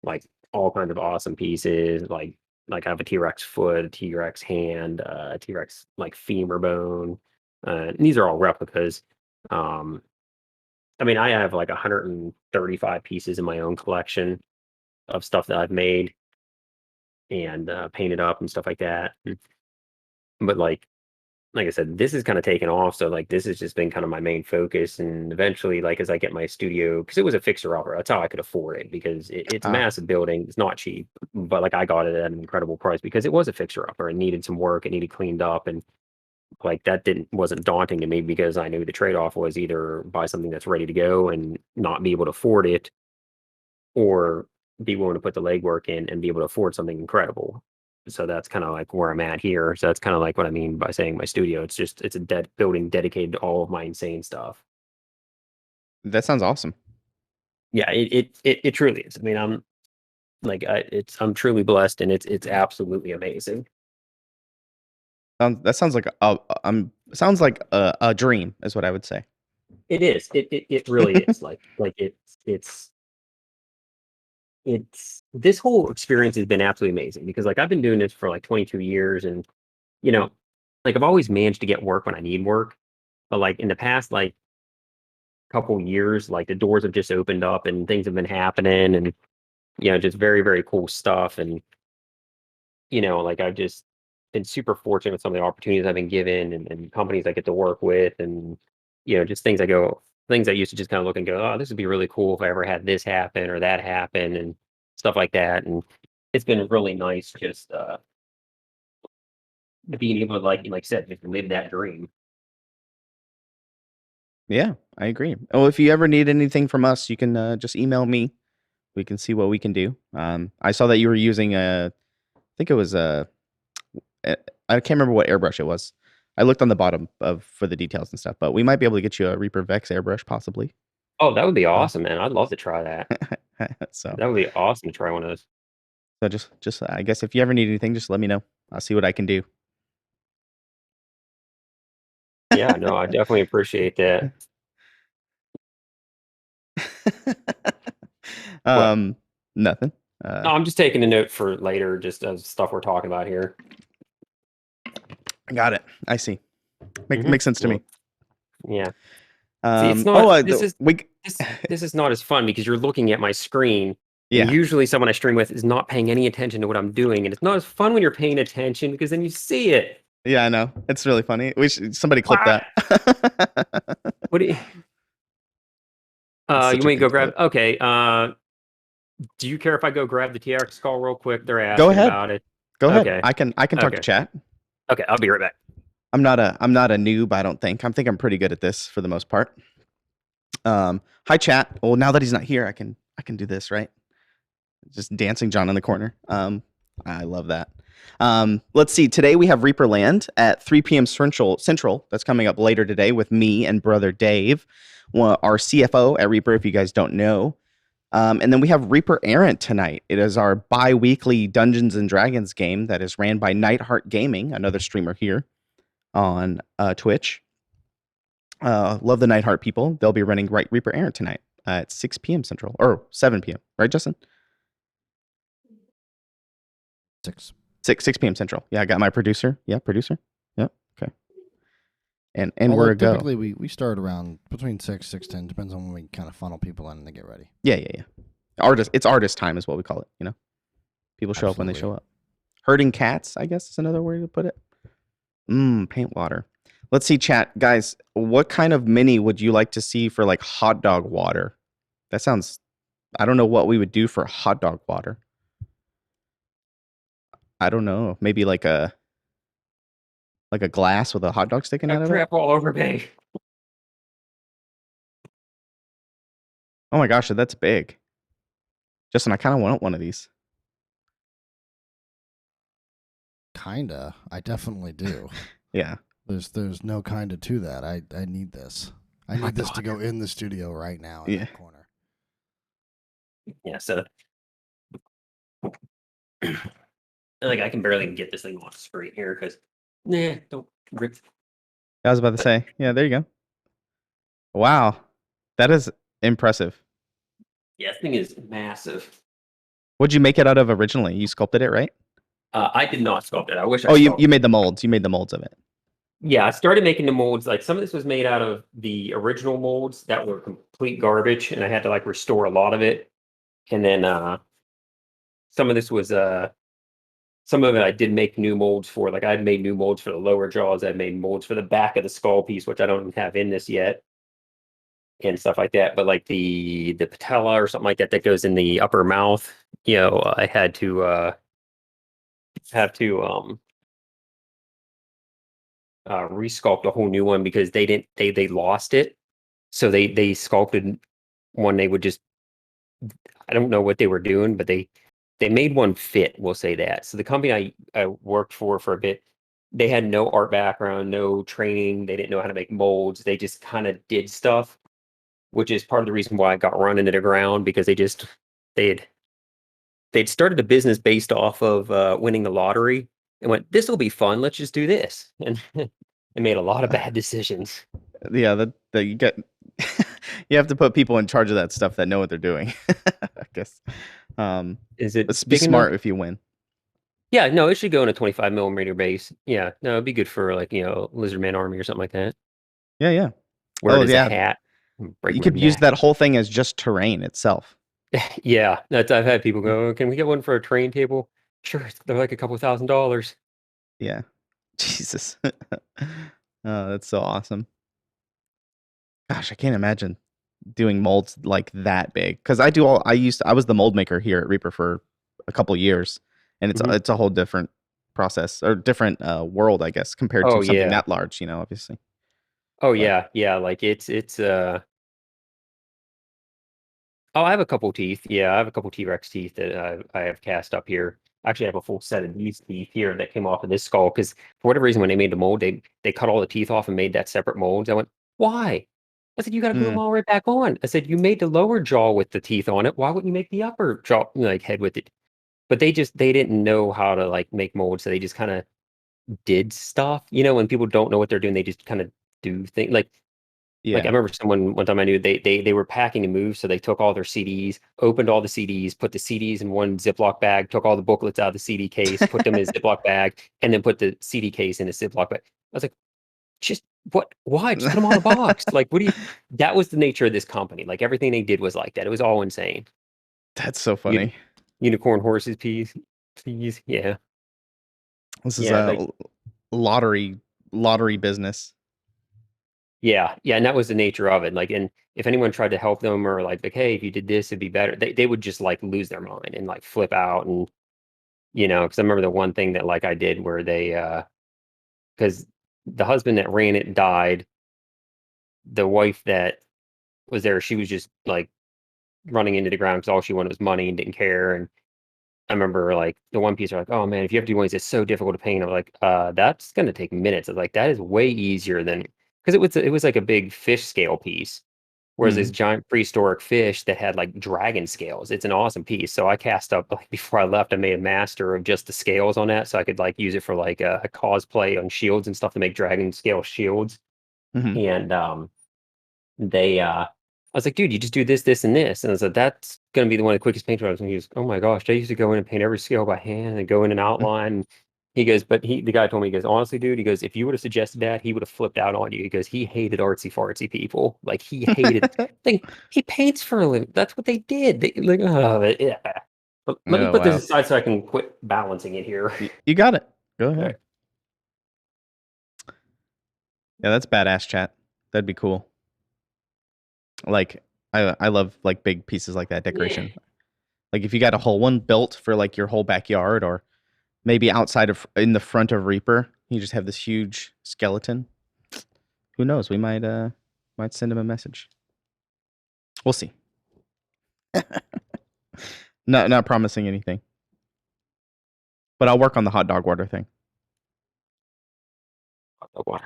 like all kinds of awesome pieces. Like I have a T-Rex foot, a T-Rex hand, a T-Rex like femur bone. And these are all replicas. Um, I mean, I have like 135 pieces in my own collection of stuff that I've made and painted up and stuff like that. But like I said, this is kind of taken off. So like this has just been kind of my main focus. And eventually, like as I get my studio, because it was a fixer upper, that's how I could afford it because it's a Ah, massive building. It's not cheap, but like I got it at an incredible price because it was a fixer upper and needed some work. It needed cleaned up, and like that didn't wasn't daunting to me because I knew the trade off was either buy something that's ready to go and not be able to afford it, or be willing to put the legwork in and be able to afford something incredible. So that's kind of like where I'm at here. So that's kind of like what I mean by saying my studio. It's a dead building dedicated to all of my insane stuff. that sounds awesome. Yeah, it truly is. I mean, I'm truly blessed, and it's absolutely amazing. That sounds like sounds like a dream is what I would say. It is. It really is. Like it's this whole experience has been absolutely amazing because like I've been doing this for like 22 years, and you know, like I've always managed to get work when I need work. But like in the past, like couple years, like the doors have just opened up and things have been happening, and just very, very cool stuff. And like I've just been super fortunate with some of the opportunities I've been given and companies I get to work with, and just things I go things I used to just kind of look and go, oh, this would be really cool if I ever had this happen or that happen and stuff like that. And it's been really nice just being able to like you said, just live that dream. Yeah, I agree. Oh, if you ever need anything from us, you can just email me. We can see what we can do. I saw that you were using I think it was I can't remember what airbrush it was. I looked on the bottom of for the details and stuff, but we might be able to get you a Reaper Vex airbrush possibly. Oh, that would be Uh, awesome, man. I'd love to try that. so That would be awesome to try one of those. just I guess if you ever need anything, just let me know. I'll see what I can do. Yeah, no, I definitely appreciate that. What? um, nothing. No, I'm just taking a note for later, just as stuff we're talking about here. Got it. I see. Makes sense to Yeah. me. Yeah. See, it's not. We This is not as fun because you're looking at my screen, and yeah. usually someone I stream with is not paying any attention to what I'm doing, and it's not as fun when you're paying attention because then you see it. Yeah, I know. It's really funny. Somebody clip What? that. What do you? It's You such a want to go good grab? clip. Okay. Do you care if I go grab the TRX call real quick? They're Go asking ahead. about it. Go ahead. Okay. I can talk to Okay. chat. Okay. I'll be right back. I'm not a noob, I don't think. I'm pretty good at this for the most part. Hi chat. Well, now that he's not here, I can do this, right? Just dancing John in the corner. I love that. Let's see. Today we have Reaper Land at 3 p.m. Central. That's coming up later today with me and brother Dave, our CFO at Reaper, if you guys don't know. And then we have Reaper Errant tonight. It is our bi-weekly Dungeons and Dragons game that is ran by Nightheart Gaming, another streamer here on Twitch. Love the Nightheart people. They'll be running Reaper Errant tonight at 6 p.m. Central or 7 p.m. Right, Justin? 6 p.m. Central. Yeah, I got my producer. Yeah, producer. Yep. Okay. And Although we're a go. typically we start around between 6:10, depends on when we kind of funnel people in and they get ready. Yeah. It's artist time is what we call it. People show up when they show up. Herding cats, I guess is another way to put it. Paint water. Let's see, chat guys. What kind of mini would you like to see for like hot dog water? That sounds. I don't know what we would do for hot dog water. I don't know. Maybe like a glass with a hot dog sticking out of it. Crap all over me. Oh my gosh, that's big. Justin, I kind of want one of these. Kinda. I definitely do. Yeah. There's no kinda to that. I need this. I need this to go in the studio right now in that corner. Yeah, so like I can barely even get this thing off screen here because don't rip. I was about to say, yeah, there you go. Wow. That is impressive. Yeah, this thing is massive. What'd you make it out of originally? You sculpted it, right? I did not sculpt it. I wish I you made the molds. You made the molds of it. Yeah, I started making the molds. Like some of this was made out of the original molds that were complete garbage, and I had to like restore a lot of it. And then some of this was some of it I did make new molds for. Like I'd made new molds for the lower jaws. I'd made molds for the back of the skull piece, which I don't even have in this yet, and stuff like that. But like the patella or something like that that goes in the upper mouth, I had to resculpt a whole new one because they lost it. So they sculpted one. They would just, I don't know what they were doing, but they made one fit. We'll say that. So the company I worked for a bit, they had no art background, no training. They didn't know how to make molds. They just kind of did stuff, which is part of the reason why I got run into the ground because they'd started a business based off of winning the lottery and went, this will be fun. Let's just do this. And they made a lot of bad decisions. Yeah, that you get. You have to put people in charge of that stuff that know what they're doing. I guess. Is it Let's be smart if you win. Yeah, no, it should go in a 25 millimeter base. Yeah, no, it'd be good for like Lizardman Army or something like that. Yeah. Wear it as a hat. You could use that whole thing as just terrain itself. Yeah, I've had people go, "Can we get one for a train table?" Sure, they're like a couple $1,000. Yeah, Jesus. Oh, that's so awesome. Gosh, I can't imagine doing molds like that big. Because I was the mold maker here at Reaper for a couple years, and Mhm. it's a whole different process or different world, I guess, compared to Oh something yeah. that large. Obviously. Oh But yeah. Like it's Oh, I have a couple teeth. Yeah, I have a couple T-Rex teeth that I have cast up here. Actually, I have a full set of these teeth here that came off of this skull because for whatever reason, when they made the mold, they cut all the teeth off and made that separate molds. I went, why? I said, you got to glue them mm, all right back on. I said, you made the lower jaw with the teeth on it. Why wouldn't you make the upper jaw, like head with it? But they didn't know how to like make molds, so they just kind of did stuff. When people don't know what they're doing, they just kind of do things. Like I yeah. remember someone one time I knew they were packing a move, so they took all their CDs, opened all the CDs, put the CDs in one Ziploc bag, took all the booklets out of the CD case, put them in a Ziploc bag, and then put the CD case in a Ziploc bag. I was like, just what? Why? Just put them all in a box. Like, what do you? That was the nature of this company. Like everything they did was like that. It was all insane. That's so Uni- funny. Unicorn horses, peas. Yeah, This is yeah. a Like lottery business. yeah, and that was the nature of it. Like, and if anyone tried to help them or like, hey, if you did this, it'd be better. They would just like lose their mind and like flip out and because I remember the one thing that like I did where they because the husband that ran it died, the wife that was there, she was just like running into the ground because all she wanted was money and didn't care. And I remember like the one piece are like, oh man, if you have to do one, it's so difficult to paint. I'm like, that's gonna take minutes. I was like, that is way easier than because it was like a big fish scale piece. Whereas this Mm. giant prehistoric fish that had like dragon scales, it's an awesome piece. So I cast up like before I left, I made a master of just the scales on that, so I could like use it for like a cosplay on shields and stuff to make dragon scale shields. Hmm. And I was like, dude, you just do this, this, and this. And I said, that's gonna be the one of the quickest paint jobs. And he goes, oh my gosh, I used to go in and paint every scale by hand and go in and outline. He goes, but the guy told me, he goes, honestly, dude, he goes, if you would have suggested that, he would have flipped out on you. He goes, he hated artsy fartsy people. Like he hated he paints for a living. That's what they did. They like, oh yeah. But let me Oh put this wow. aside so I can quit balancing it here. You got it. Go All ahead. right. Yeah, that's badass, chat. That'd be cool. Like I love like big pieces like that decoration. Yeah. Like if you got a whole one built for like your whole backyard or maybe outside of in the front of Reaper, you just have this huge skeleton. Who knows? We might send him a message. We'll see. Not promising anything. But I'll work on the hot dog water thing. The water.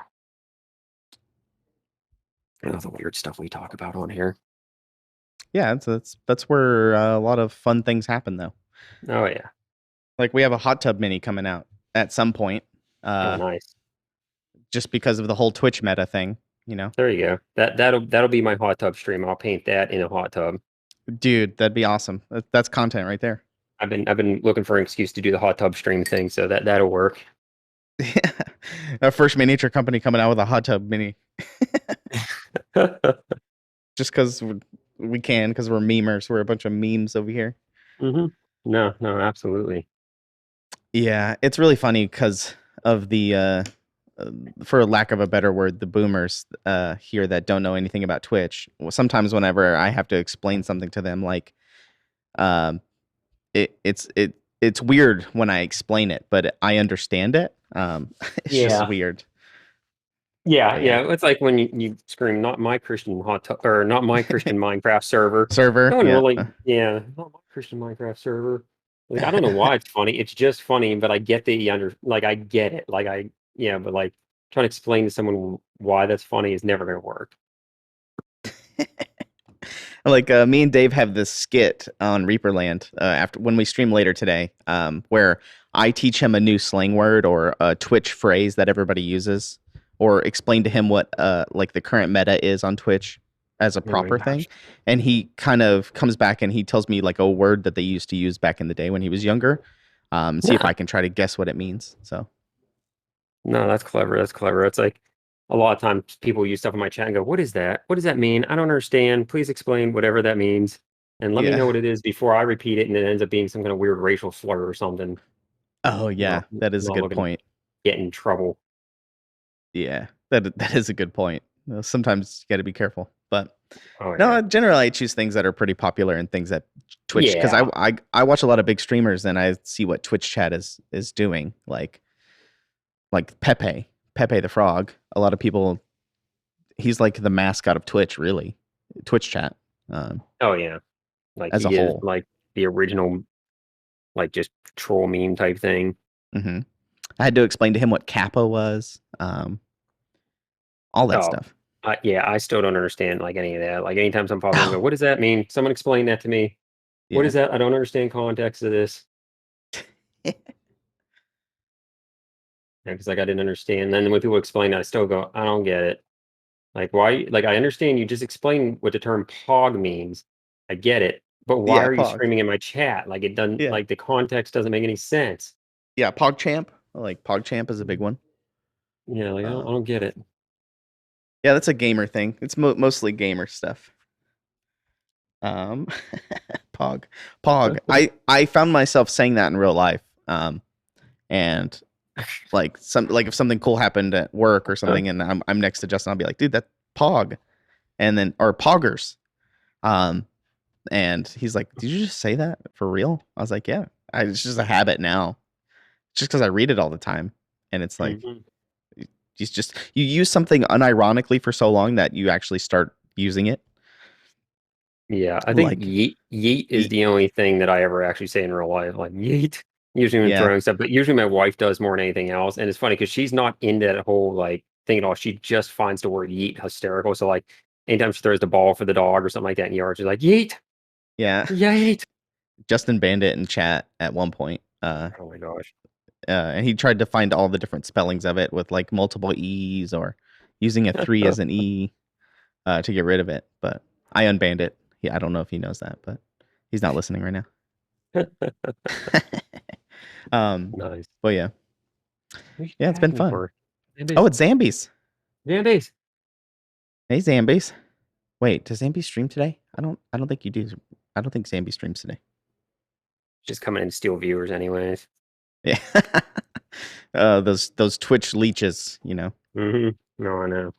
The weird stuff we talk about on here. Yeah, that's where a lot of fun things happen though. Oh yeah. Like we have a hot tub mini coming out at some point. Oh nice. Just because of the whole Twitch meta thing, There you go. That'll be my hot tub stream. I'll paint that in a hot tub. Dude, that'd be awesome. That's content right there. I've been looking for an excuse to do the hot tub stream thing, so that'll work. Our first miniature company coming out with a hot tub mini. Just because we can, because we're memers. We're a bunch of memes over here. Mm-hmm. No, absolutely. Yeah, it's really funny because of the, for lack of a better word, the boomers here that don't know anything about Twitch. Well, sometimes whenever I have to explain something to them, like, it's weird when I explain it, but I understand it. It's just weird. Yeah, But yeah. It's like when you scream, "Not my Christian hot tub," or "Not my Christian Minecraft server." server. No one Yeah. really, not my Christian Minecraft server. Like I don't know why it's funny. It's just funny, but I get I get it. But like trying to explain to someone why that's funny is never gonna work. Like me and Dave have this skit on Reaperland after when we stream later today, where I teach him a new slang word or a Twitch phrase that everybody uses, or explain to him what like the current meta is on Twitch as a Oh my proper thing, gosh. and he kind of comes back and he tells me like a word that they used to use back in the day when he was younger, see if I can try to guess what it means. So No, that's clever. That's clever. It's like a lot of times people use stuff in my chat and go, "What is that? What does that mean? I don't understand. Please explain whatever that means, and let me know yeah. what it is before I repeat it." And it ends up being some kind of weird racial slur or something. Oh yeah, that is a Not good looking to point. get in trouble. Yeah, that is a good point. Sometimes you got to be careful. But Oh no, yeah. generally I choose things that are pretty popular and things that Twitch, because Yeah. I watch a lot of big streamers and I see what Twitch chat is doing. Like Pepe the Frog. A lot of people, he's like the mascot of Twitch, really. Twitch chat, Oh yeah. Like as a he is whole. like the original, like just troll meme type thing. Hmm. I had to explain to him what Kappa was, all that Oh, stuff. yeah. I still don't understand like any of that. Like anytime some pop up, go, what does that mean? Someone explain that to me. What Yeah. is that? I don't understand context of this. Because like I didn't understand. And then when people explain it, I still go, I don't get it. Like why? Like I understand you just explained what the term pog means. I get it, but why Yeah, are you Pog. screaming in my chat? Like it doesn't. Yeah. Like the context doesn't make any sense. Yeah, PogChamp. Like PogChamp is a big one. Yeah, like I don't get it. Yeah, that's a gamer thing. It's mostly gamer stuff. Um, Pog. I found myself saying that in real life. And like if something cool happened at work or something, and I'm next to Justin, I'll be like, dude, that's Pog, and then or Poggers. And he's like, did you just say that for real? I was like, yeah. It's just a habit now, just because I read it all the time, and it's like Mhm. you use something unironically for so long that you actually start using it. Yeah, I think Like, yeet is the only thing that I ever actually say in real life, like yeet. Usually when yeah, throwing stuff, but usually my wife does more than anything else. And it's funny because she's not into that whole like thing at all. She just finds the word yeet hysterical. So like anytime she throws the ball for the dog or something like that in the yard, she's like, yeet, yeah. yeet. Justin banned it in chat at one point. Oh my gosh. And he tried to find all the different spellings of it with like multiple E's or using a 3 as an E to get rid of it. But I unbanned it. I don't know if he knows that, but he's not listening right now. Nice. But yeah. Who's Yeah, it's been tagging fun. for? Oh, it's Zambies. Zambies. Hey, Zambies. Wait, does Zambies stream today? I don't think you do. I don't think Zambies streams today. Just coming in to steal viewers anyways. Yeah. Those Twitch leeches, you know. No, I know.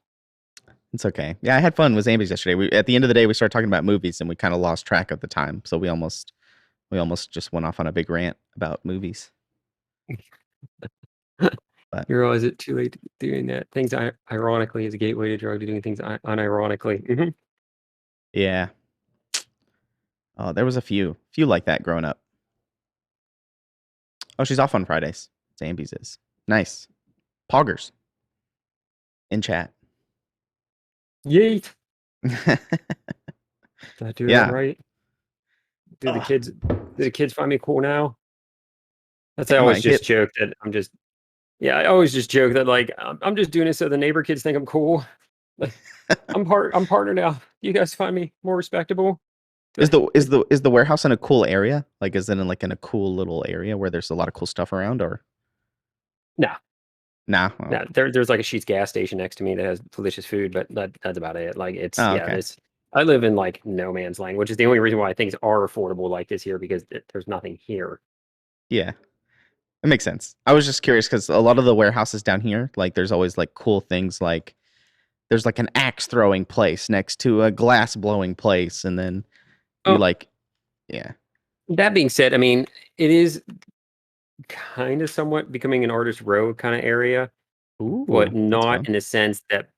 It's okay. Yeah, I had fun with Zambies yesterday. At the end of the day, we started talking about movies, and we kind of lost track of the time. So we almost just went off on a big rant about movies. But You realize it too late to be doing that. Things ironically is a gateway to drug to doing things unironically. yeah. Oh, there was a few like that growing up. Oh, she's off on Fridays. Zambies is nice. Poggers in chat. Yeet. Did I do Yeah. that right? Do the kids find me cool now? I always just joke that I'm just. Yeah, I always just joke that like I'm just doing it so the neighbor kids think I'm cool. Like I'm partner now. You guys find me more respectable? Is the warehouse in a cool area? Like, is it in a cool little area where there's a lot of cool stuff around, or No. nah? Oh. No, there's like a Sheetz gas station next to me that has delicious food, but that's about it. Like it's Okay. I live in like no man's land, which is the only reason why things are affordable like this here because there's nothing here. Yeah, it makes sense. I was just curious because a lot of the warehouses down here, like, there's always like cool things. Like, there's like an axe throwing place next to a glass blowing place, and then you yeah. That being said, I mean, it is kind of somewhat becoming an artist row kind of area, Ooh, but that's not fun. in the sense that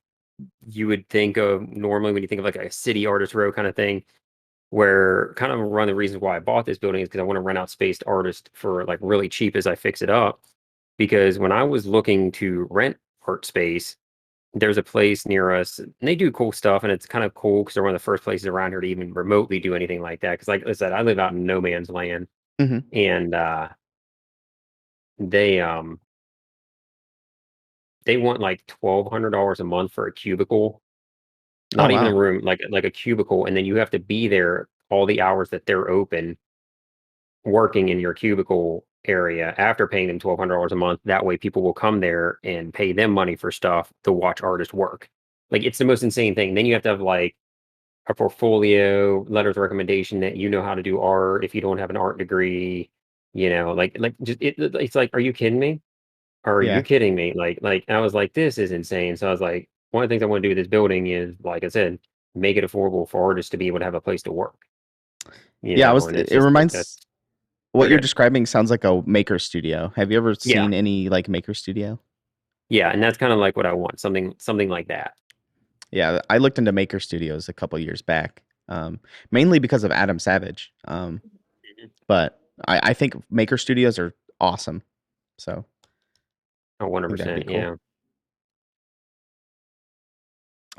you would think of normally when you think of like a city artist row kind of thing. Where kind of one of the reasons why I bought this building is because I want to rent out space to artists for like really cheap as I fix it up. Because when I was looking to rent art space, there's a place near us and they do cool stuff and it's kind of cool because they're one of the first places around here to even remotely do anything like that. Because like I said, I live out in no man's land Mm-hmm. and they want like $1,200 a month for a cubicle. Not even a wow. room, like a cubicle, and then you have to be there all the hours that they're open working in your cubicle area after paying them $1,200 a month. That way people will come there and pay them money for stuff to watch artists work. Like it's the most insane thing. Then you have to have like a portfolio, letters of recommendation that you know how to do art if you don't have an art degree, like just it's like, are you kidding me? Are you Yeah. kidding me? Like I was like, this is insane. So I was like, one of the things I want to do with this building is, like I said, make it affordable for artists to be able to have a place to work. Yeah, And it's it just like reminds what you're good. describing sounds like a maker studio. Have you ever Yeah. seen any like maker studio? Yeah, and that's kind of like what I want, something like that. Yeah, I looked into maker studios a couple years back, mainly because of Adam Savage. But I think maker studios are awesome. So Oh, I think that'd be 100%. cool. Yeah.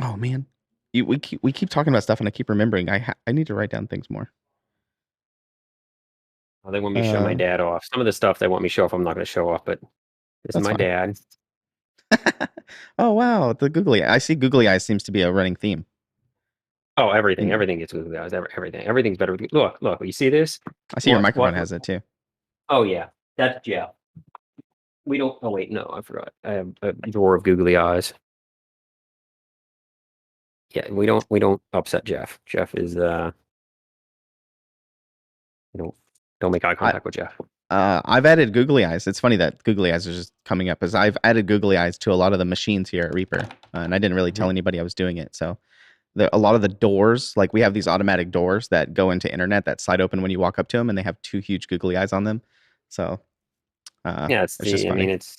Oh man, we keep talking about stuff, and I keep remembering I need to write down things more. Oh, they want me to show my dad off. Some of the stuff they want me to show off, I'm not going to show off, but this is my dad. Oh wow, the googly eye. I see googly eyes seems to be a running theme. Oh, everything gets googly eyes. Everything's better. Look, you see this? I see your microphone has it too. Oh yeah, that's Jeff. We don't. Oh wait, no, I forgot. I have a drawer of googly eyes. Yeah, we don't upset Jeff. Jeff is don't make eye contact with Jeff. I've added googly eyes. It's funny that googly eyes are just coming up, as I've added googly eyes to a lot of the machines here at Reaper, and I didn't really tell anybody I was doing it. So a lot of the doors, like we have these automatic doors that go into internet that slide open when you walk up to them, and they have 2 huge googly eyes on them. So yeah, it's just funny. I mean, it's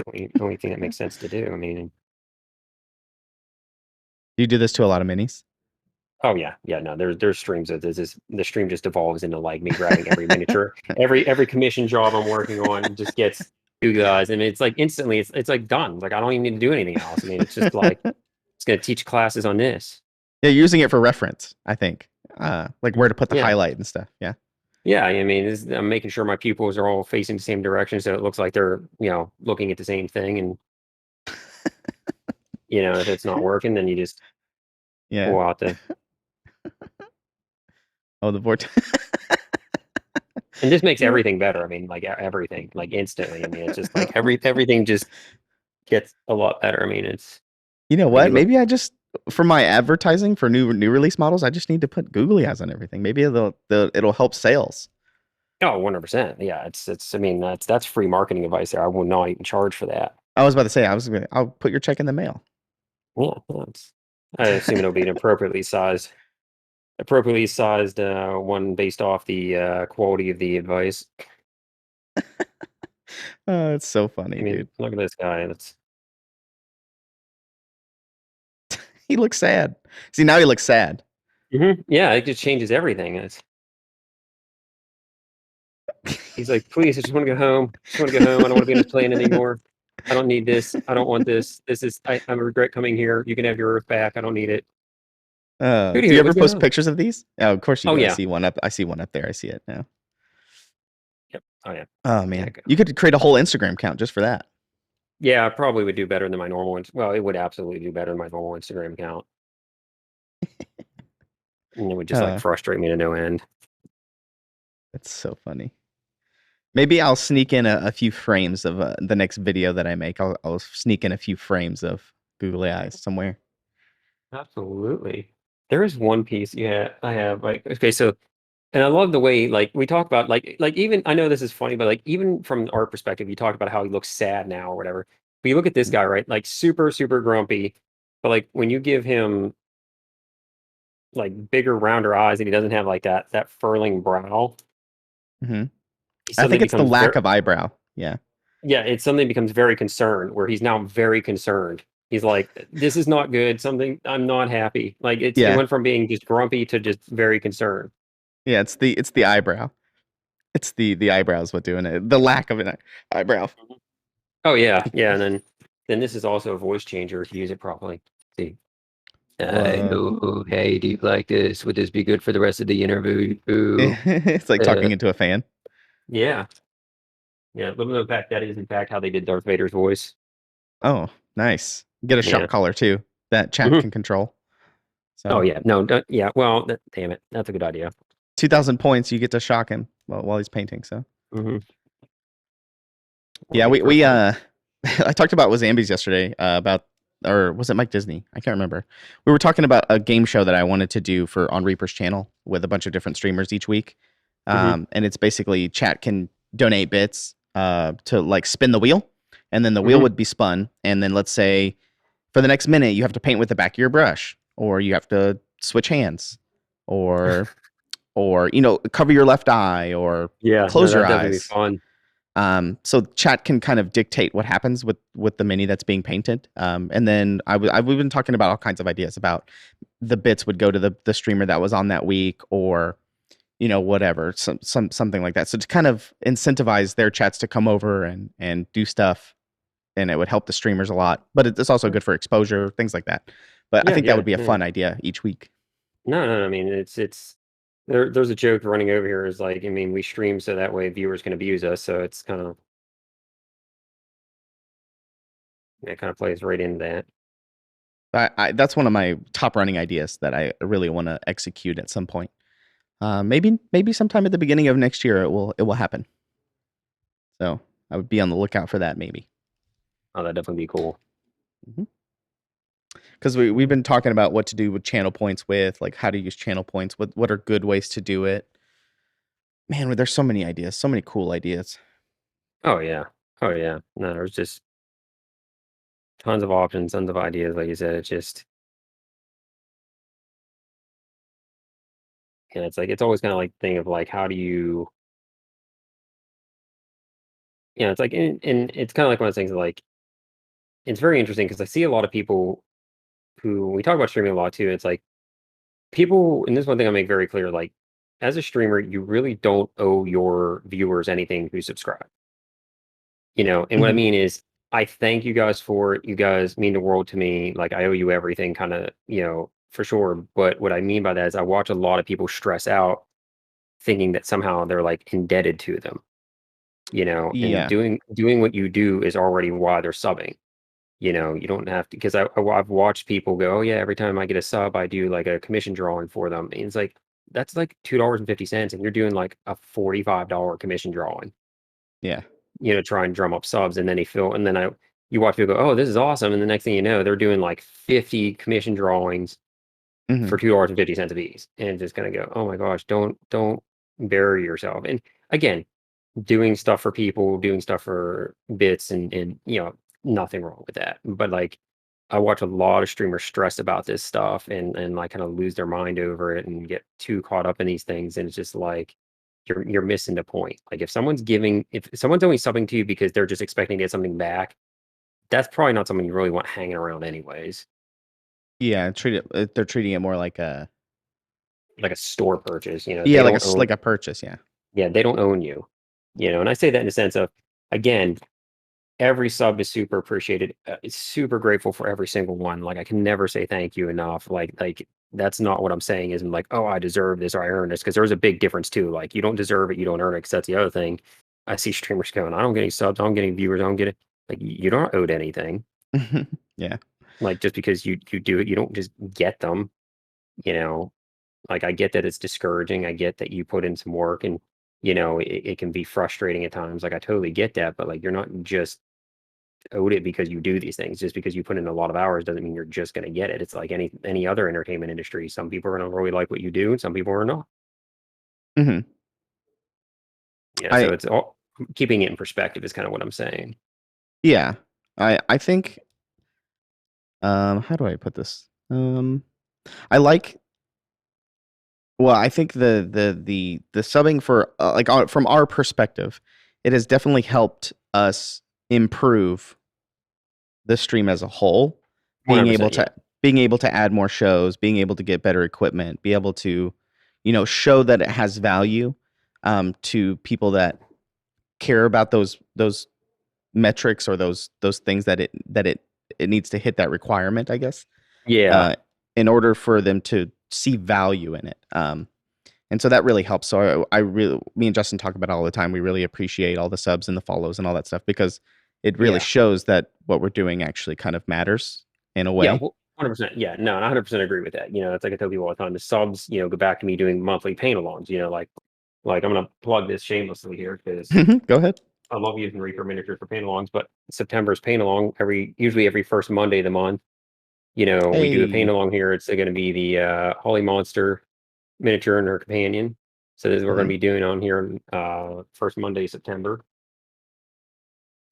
the only thing that makes sense to do. I mean, you do this to a lot of minis? Oh yeah, no. There's streams of this. The stream just evolves into like me grabbing every miniature, every commission job I'm working on just gets you guys, and it's like instantly, it's like done. Like I don't even need to do anything else. I mean, it's just like it's gonna teach classes on this. Yeah, you're using it for reference, I think, like where to put the highlight and stuff. Yeah. Yeah, I mean, I'm making sure my pupils are all facing the same direction, so it looks like they're looking at the same thing, and if it's not working, then you just pull out the. Oh, the vortex. And this makes everything better. I mean, like everything, like instantly. I mean, it's just like everything just gets a lot better. I mean, it's. You know what? Maybe I just, for my advertising for new release models, I just need to put googly eyes on everything. Maybe it'll help sales. Oh, 100%. Yeah, it's. I mean, that's free marketing advice there. I will not even charge for that. I was about to say I'll put your check in the mail. Yeah, I assume it'll be an appropriately sized one based off the quality of the advice. Oh, it's so funny, dude. Look at this guy. He looks sad. See, now he looks sad. Yeah, it just changes everything. He's like, please, I just want to go home. I don't want to be in this plane anymore. I don't need this. I don't want this. I regret coming here. You can have your Earth back. I don't need it. Do you ever post pictures of these? Oh, of course you do. Yeah. I see one up there. I see it now. Yep. Oh yeah. Oh man, you could create a whole Instagram account just for that. Yeah, I probably would do better than my normal one. Well, it would absolutely do better than my normal Instagram account. And it would just like frustrate me to no end. That's so funny. Maybe I'll sneak in a few frames of the next video that I make. I'll sneak in a few frames of googly eyes somewhere. Absolutely. There is one piece. Yeah, I have like, okay, so, and I love the way, like we talk about like even, I know this is funny, but like even from our perspective, you talk about how he looks sad now or whatever. But you look at this guy, right? Like super, super grumpy. But like when you give him like bigger, rounder eyes and he doesn't have like that furling brow. I think it's the lack of eyebrow. Yeah. Yeah, it's something becomes very concerned where he's now very concerned. He's like, this is not good. I'm not happy. Like it went from being just grumpy to just very concerned. Yeah, it's the eyebrow. It's the eyebrows what doing it. The lack of an eyebrow. Oh yeah, yeah, and then this is also a voice changer if you use it properly. See. Hello, hey, do you like this? Would this be good for the rest of the interview? It's like talking into a fan. Yeah. Yeah, but the fact that is in fact how they did Darth Vader's voice. Oh, nice. Get a shot caller too that chat can control. So. Oh yeah, no, yeah. Well, damn it, that's a good idea. 2,000 points, you get to shock him while he's painting. So. Yeah, we I talked about with Zambies yesterday about, or was it Mike Disney? I can't remember. We were talking about a game show that I wanted to do on Reaper's channel with a bunch of different streamers each week. And it's basically chat can donate bits to like spin the wheel. and then the wheel would be spun, and then let's say for the next minute you have to paint with the back of your brush, or you have to switch hands, or cover your left eye, or Yeah, no, close your that'd definitely be eyes. fun. So chat can kind of dictate what happens with the mini that's being painted. And then we've been talking about all kinds of ideas about the bits would go to the streamer that was on that week, or whatever, something like that. So to kind of incentivize their chats to come over and do stuff, and it would help the streamers a lot. But it's also good for exposure, things like that. But I think that would be a fun idea each week. No. I mean, there's a joke running over here is like, I mean, we stream so that way viewers can abuse us. So it's kind of, it kind of plays right into that. That's one of my top running ideas that I really want to execute at some point. Maybe sometime at the beginning of next year it will happen. So I would be on the lookout for that, maybe. Oh, that'd definitely be cool. Because we've been talking about what to do with channel points, with like how to use channel points, what are good ways to do it. Man, there's so many ideas, so many cool ideas. Oh yeah. No, there's just tons of options, tons of ideas. Like you said, it's just, it's like, it's always kind of like the thing of like, how do you, it's like, and it's kind of like one of those things like, it's very interesting because I see a lot of people who, we talk about streaming a lot too. It's like people, and this is one thing I make very clear, like as a streamer, you really don't owe your viewers anything who subscribe. And what I mean is, I thank you guys for it. You guys mean the world to me. Like I owe you everything, kind of, for sure. But what I mean by that is I watch a lot of people stress out thinking that somehow they're like indebted to them, and Yeah. doing what you do is already why they're subbing. You don't have to, because I've watched people go, oh yeah, every time I get a sub, I do like a commission drawing for them. And it's like, that's like $2.50, and you're doing like a $45 commission drawing. Yeah. Try and drum up subs, and then you watch people go, oh, this is awesome, and the next thing you know, they're doing like 50 commission drawings for $2.50 a piece, and just gonna go, oh my gosh, don't bury yourself. And again, doing stuff for people, doing stuff for bits, and nothing wrong with that. But like, I watch a lot of streamers stress about this stuff and like kind of lose their mind over it and get too caught up in these things, and it's just like, you're missing the point. Like if someone's only subbing to you because they're just expecting to get something back, that's probably not someone you really want hanging around anyways. Yeah, they're treating it more like a store purchase, yeah, like a purchase, yeah. Yeah, they don't own you. And I say that in the sense of, again, every sub is super appreciated. It's super grateful for every single one. Like I can never say thank you enough. Like that's not what I'm saying. Isn't like, oh, I deserve this or I earn this, because there's a big difference too. Like you don't deserve it, you don't earn it. Because that's the other thing. I see streamers going, I don't get any subs, I don't get any viewers, I don't get it. Like you don't owed anything. Yeah. Like just because you do it, you don't just get them. Like I get that it's discouraging. I get that you put in some work, and it can be frustrating at times. Like I totally get that, but like you're not just owed it because you do these things. Just because you put in a lot of hours doesn't mean you're just going to get it. It's like any other entertainment industry. Some people are going to really like what you do, and some people are not. So it's all keeping it in perspective is kind of what I'm saying. Yeah, I think. How do I put this? I like. Well, I think the subbing for from our perspective, it has definitely helped us improve the stream as a whole. Being able to add more shows, being able to get better equipment, be able to, show that it has value to people that care about those metrics, or those things that it needs to hit that requirement, I guess. Yeah. In order for them to see value in it. And so that really helps. So me and Justin talk about it all the time. We really appreciate all the subs and the follows and all that stuff, because it really shows that what we're doing actually kind of matters in a way. Yeah, 100%. Yeah, no, I 100% agree with that. It's like I tell people all the time, the subs, go back to me doing monthly paint alongs, like I'm going to plug this shamelessly here because go ahead. I love using Reaper miniatures for paint alongs, but September's paint along usually every first Monday of the month. We do a paint along here. It's going to be the Holly Monster miniature and her companion. So this is what we're going to be doing on here first Monday of September.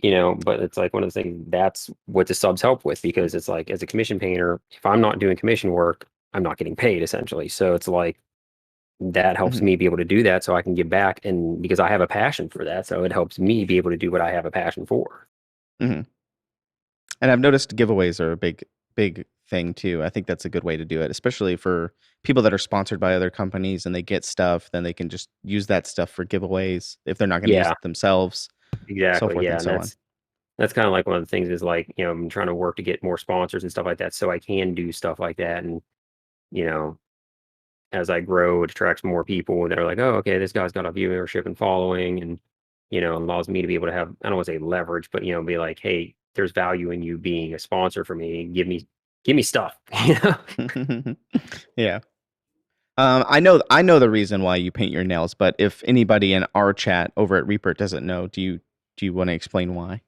But it's like one of the things that's what the subs help with, because it's like, as a commission painter, if I'm not doing commission work, I'm not getting paid essentially. So it's like that helps Mhm. me be able to do that so I can give back, and because I have a passion for that, so it helps me be able to do what I have a passion for. Mhm. And I've noticed giveaways are a big thing too. I think that's a good way to do it, especially for people that are sponsored by other companies and they get stuff, then they can just use that stuff for giveaways if they're not going to use Yeah, it themselves, so exactly. forth Yeah, and and so on. that's kind of like one of the things is like, I'm trying to work to get more sponsors and stuff like that so I can do stuff like that. And, you know, as I grow, it attracts more people and they're like, oh, okay, this guy's got a viewership and following, and, allows me to be able to have, I don't want to say leverage, but, be like, hey, there's value in you being a sponsor for me. Give me stuff. Yeah. I know the reason why you paint your nails, but if anybody in our chat over at Reaper doesn't know, do you want to explain why?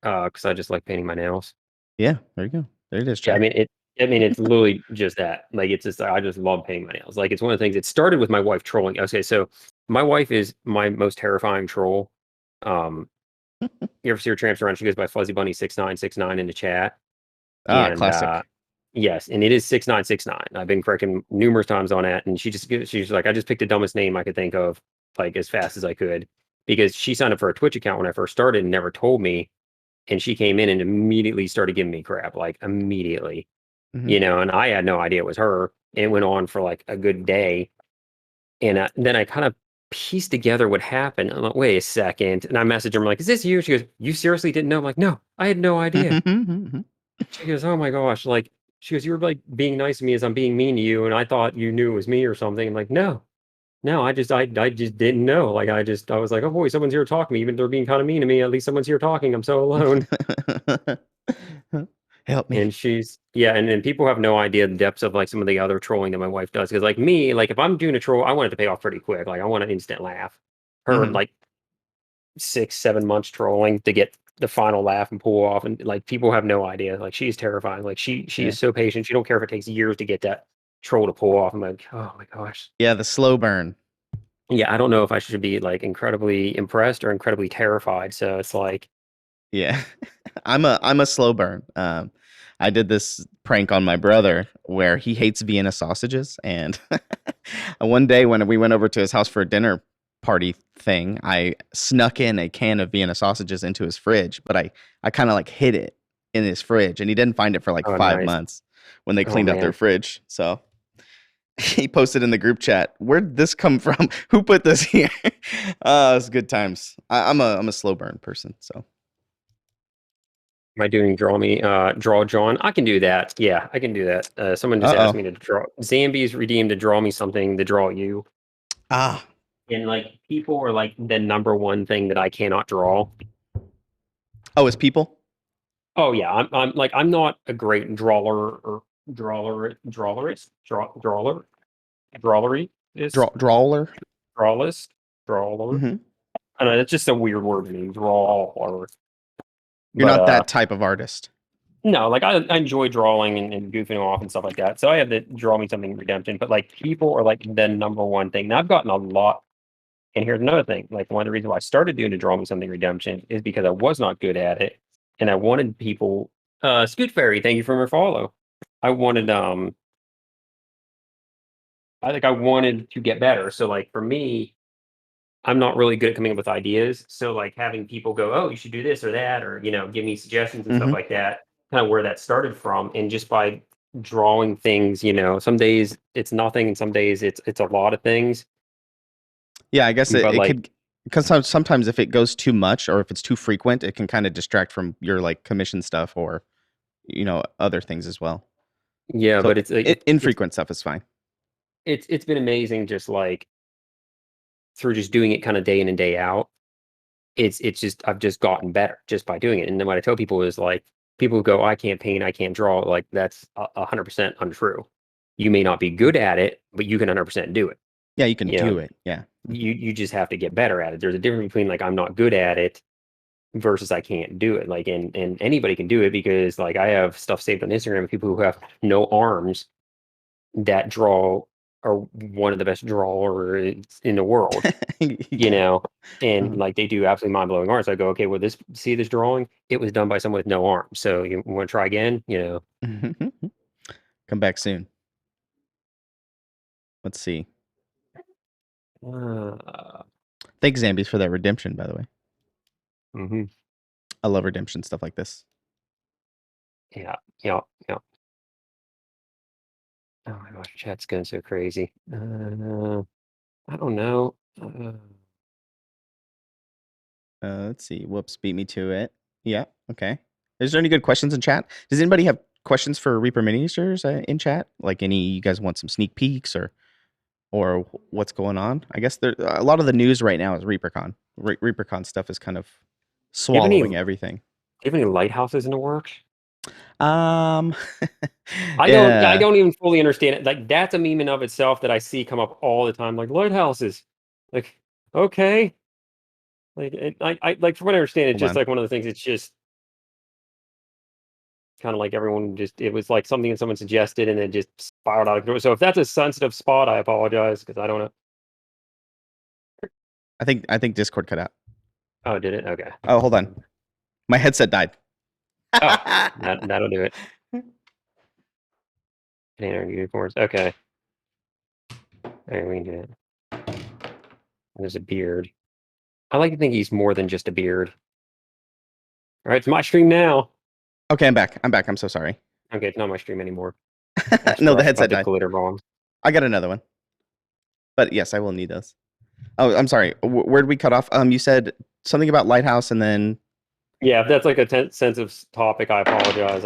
Because I just like painting my nails. Yeah, there you go. There it is, Yeah, chat. it's literally just that. Like, it's just, I just love painting my nails. Like, it's one of the things. It started with my wife trolling. Okay, so my wife is my most terrifying troll. Um, you ever see her tramps around? She goes by Fuzzy Bunny 6969 in the chat, and Classic. yes, and it is 6969. I've been correcting numerous times on that, and she's like, I just picked the dumbest name I could think of, like as fast as I could, because she signed up for a Twitch account when I first started and never told me, and she came in and immediately started giving me crap, like immediately. Mhm. And I had no idea it was her. It went on for like a good day. And then I kind of pieced together what happened. I'm like, wait a second. And I messaged her, I'm like, is this you? She goes, you seriously didn't know? I'm like, no, I had no idea. She goes, oh my gosh. Like, she goes, you were like being nice to me as I'm being mean to you. And I thought you knew it was me or something. I'm like, no, no, I just didn't know. Like, I was like, oh boy, someone's here talking to me. Even if they're being kind of mean to me, at least someone's here talking. I'm so alone. Help me. And yeah, and then people have no idea the depths of like some of the other trolling that my wife does. Because like me, like if I'm doing a troll, I want it to pay off pretty quick. Like I want an instant laugh. Her Mhm. like 6, 7 months trolling to get the final laugh and pull off. And like people have no idea. Like she's terrifying. Like she Yeah. is so patient. She don't care if it takes years to get that troll to pull off. I'm like, oh my gosh. Yeah, the slow burn. Yeah, I don't know if I should be like incredibly impressed or incredibly terrified. So it's like, Yeah. I'm a slow burn. I did this prank on my brother where he hates Vienna sausages, and one day when we went over to his house for a dinner party thing, I snuck in a can of Vienna sausages into his fridge, but I kind of like hid it in his fridge, and he didn't find it for like oh 5 nice. months when they Oh cleaned out their man. fridge. So he posted in the group chat, "Where'd this come from? Who put this here?" It's good times. I'm a slow burn person, so. Am I doing draw John? I can do that. Yeah, I can do that. Someone just asked Uh-oh. me to draw. Zambi's redeemed to draw me something to draw you. Ah. And like people are like the number one thing that I cannot draw. Oh, it's people? Oh yeah, I'm not a great drawer or drawlery is Drawler? drawlist drawler. Hmm. I don't know, it's just a weird word to me, drawler. You're But not that type of artist. no, like I enjoy drawing and goofing off and stuff like that. So I have the draw me something redemption, but like people are like the number one thing. Now I've gotten a lot. And here's another thing. Like one of the reasons why I started doing the draw me something redemption is because I was not good at it. And I wanted people Scoot Fairy, thank you for your follow. I wanted I wanted to get better. So like for me, I'm not really good at coming up with ideas. So like having people go, oh, you should do this or that, or give me suggestions and stuff Hmm. like that, kind of where that started from. And just by drawing things, some days it's nothing, and some days it's a lot of things. Yeah, I guess it, But it like, could, because sometimes if it goes too much or if it's too frequent, it can kind of distract from your like commission stuff or other things as well. yeah, So but it's like it's infrequent stuff is fine. it's been amazing, just like through just doing it kind of day in and day out. It's just I've just gotten better just by doing it. And then what I tell people is like, people who go, I can't paint, I can't draw, like that's 100% untrue. You may not be good at it, but you can 100% do it. Yeah, you can You know, do it. Yeah. Mhm. you just have to get better at it. There's a difference between like I'm not good at it versus I can't do it. Like, and anybody can do it, because like I have stuff saved on Instagram of people who have no arms that draw are one of the best drawers in the world, you Yeah. know, and Uh-huh. like they do absolutely mind-blowing art. So I go, okay, well, this drawing, it was done by someone with no arms. So you want to try again, Come back soon. Let's see. Uh, Thanks, Zambies, for that redemption, by the way. mhm. I love redemption stuff like this. Yeah, yeah, yeah. Oh my gosh, chat's going so crazy. I don't know. Let's see. Whoops, beat me to it. Yeah, okay. Is there any good questions in chat? Does anybody have questions for Reaper miniatures in chat? Like any, you guys want some sneak peeks or what's going on? I guess there a lot of the news right now is ReaperCon. ReaperCon stuff is kind of Do you have any swallowing everything. Do you have any lighthouses in the works? Um, I yeah. don't even fully understand it. Like that's a meme in of itself that I see come up all the time. Like lighthouses, like okay, like I like from what I understand, it's Hold just on. like one of the things. It's just kind of like everyone just it was like something that someone suggested and it just spiraled out of control. So if that's a sensitive spot, I apologize because I don't know. I think Discord cut out. Oh, did it? Okay. Oh, hold on. My headset died. Oh, that'll do it. Container uniforms. Okay. Alright, we can do it. There's a beard. I like to think he's more than just a beard. All right, it's my stream now. Okay, I'm back. I'm so sorry. Okay, it's not my stream anymore. No, the About headset the died. glitter bomb. I got another one. But yes, I will need those. Oh, I'm sorry. Where did we cut off? You said something about Lighthouse and then Yeah, if that's like a sensitive topic, I apologize.